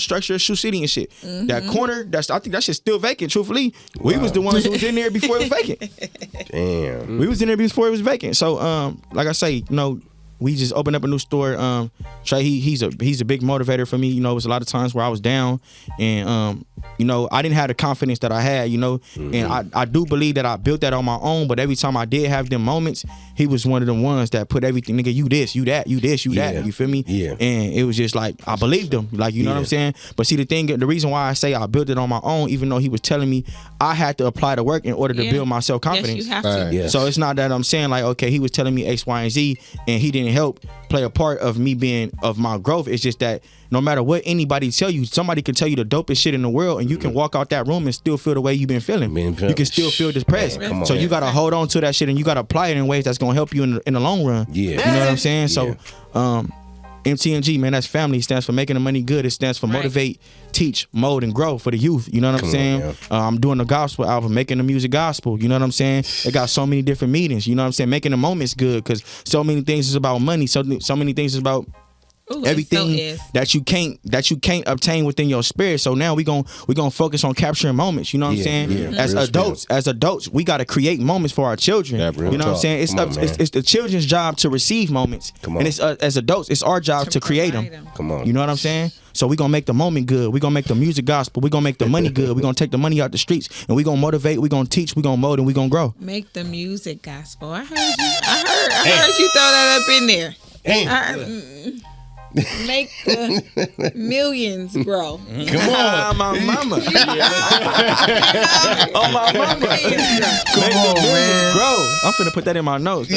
structure as Shoe City and shit. Mm-hmm. That corner. I think that shit's still vacant. Truthfully, we was the ones who was in there before it was vacant. Damn. We was in there before it was vacant. So like I say, you know, we just opened up a new store. Trey, he's a big motivator for me. You know, it was a lot of times where I was down, and you know, I didn't have the confidence that I had. You know, and I do believe that I built that on my own. But every time I did have them moments, he was one of the ones that put everything, nigga, you this, you that, you this, you that. You feel me? Yeah. And it was just like I believed him. Like, you know what I'm saying? But see, the reason why I say I built it on my own, even though he was telling me I had to apply the work in order to build my self confidence. Yes, you have to. Yes. So it's not that I'm saying like, okay, he was telling me X, Y, and Z, and he didn't help play a part of me being of my growth. It's just that no matter what anybody tell you, somebody can tell you the dopest shit in the world, and you can walk out that room and still feel the way you've been feeling. You can still feel depressed. So you gotta hold on to that shit, and you gotta apply it in ways that's gonna help you in the long run. Yeah. You know what I'm saying? So MTMG, man, that's family. It stands for making the money good. It stands for motivate, teach, mold, and grow for the youth. You know what I'm saying? I'm doing the gospel album, making the music gospel. You know what I'm saying? It got so many different meanings. You know what I'm saying? Making the moments good, because so many things is about money. So many things is about everything that you can't obtain within your spirit. So now we gonna focus on capturing moments. You know what I'm saying? Yeah. As adults, we gotta create moments for our children. You know what I'm saying? It's the children's job to receive moments, and it's as adults, it's our job to create them. Come on, you know what I'm saying? So we gonna make the moment good. We gonna make the music gospel. We gonna make the money good. We gonna take the money out the streets, and we gonna motivate. We gonna teach. We gonna mold, and we gonna grow. Make the music gospel. I heard you throw that up in there. make the millions grow. Come on, my mama. Oh, my mama. Come on, man. Bro, I'm finna put that in my notes.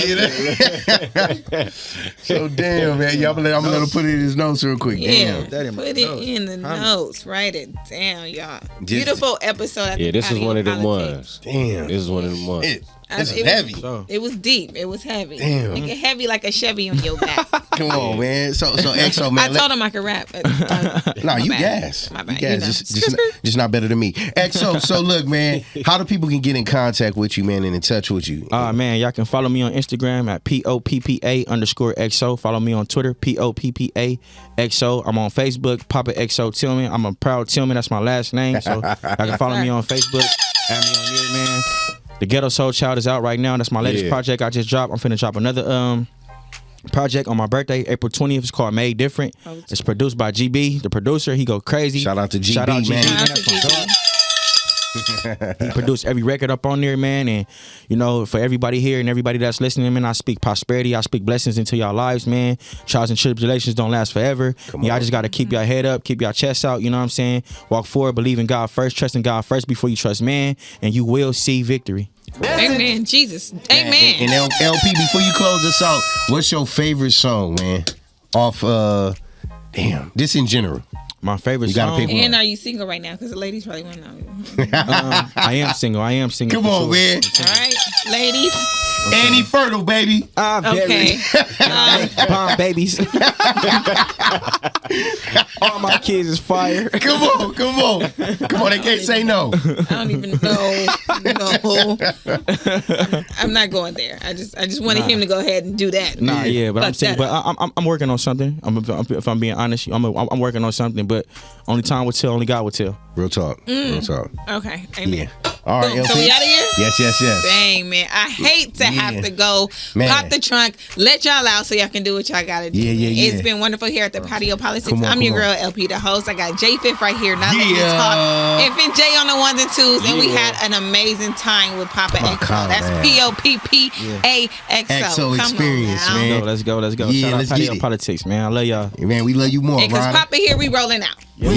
So damn, man. Y'all, I'm gonna put it in his notes real quick. Yeah, Damn. put it in the notes. Write it down, y'all. Beautiful episode. Yeah, this is one of them ones. Damn. This is one of them ones. This is heavy. It was deep. It was heavy. Damn. Make it heavy like a Chevy on your back. Come on, man. So XO, man. I told him I could rap. No, you bad. gas. My bad. You gas. Just not better than me. XO, so look, man, how do people can get in contact with you, man, and in touch with you? Man, y'all can follow me on Instagram at POPPA_XO. Follow me on Twitter, POPPAXO. I'm on Facebook, Poppa XO Tillman. I'm a proud Tillman. That's my last name. So y'all can follow me on Facebook. Add me on there, man. The Ghetto Soul Child is out right now. That's my latest project I just dropped. I'm finna drop another project on my birthday, April 20th. It's called Made Different. It's produced by GB, the producer. He go crazy. Shout out to GB, Shout out man. That's my dog. He produced every record up on there, man. And you know, for everybody here and everybody that's listening, man, I speak prosperity, I speak blessings into y'all lives, man. Trials and tribulations don't last forever. Y'all just gotta keep your head up, keep your chest out, you know what I'm saying? Walk forward, believe in God first, trust in God first before you trust man, and you will see victory. Amen. Jesus. Amen. And LP, before you close us out, what's your favorite song, man? Off this in general. My favorite you gotta song. pick one. And are you single right now? Because the ladies probably want to know. I am single. Come on, man. All right, ladies. Annie Fertile, baby. Okay. Bomb babies. All my kids is fire. Come on. They can't say no. I don't even know. No. I'm not going there. I just wanted him to go ahead and do that. But I'm saying, I'm working on something. If I'm being honest, I'm working on something. But only time will tell. Only God will tell. Real talk. Okay. Amen. Yeah. All right, Boom. So we out of here? Yes. Dang, man. I hate to have to go pop the trunk, let y'all out so y'all can do what y'all got to do. Yeah. It's been wonderful here at the Patio PolitiCz. I'm your girl, LP, the host. I got J5 right here, not letting me talk. Infant J on the ones and twos. And we had an amazing time with Poppa XO. That's POPPAXO. Experience, man. Let's go. Yeah, Shout out let's Patio get it. PolitiCz, man. I love y'all. Man, we love you more, Because Poppa here, we rolling out. Yeah.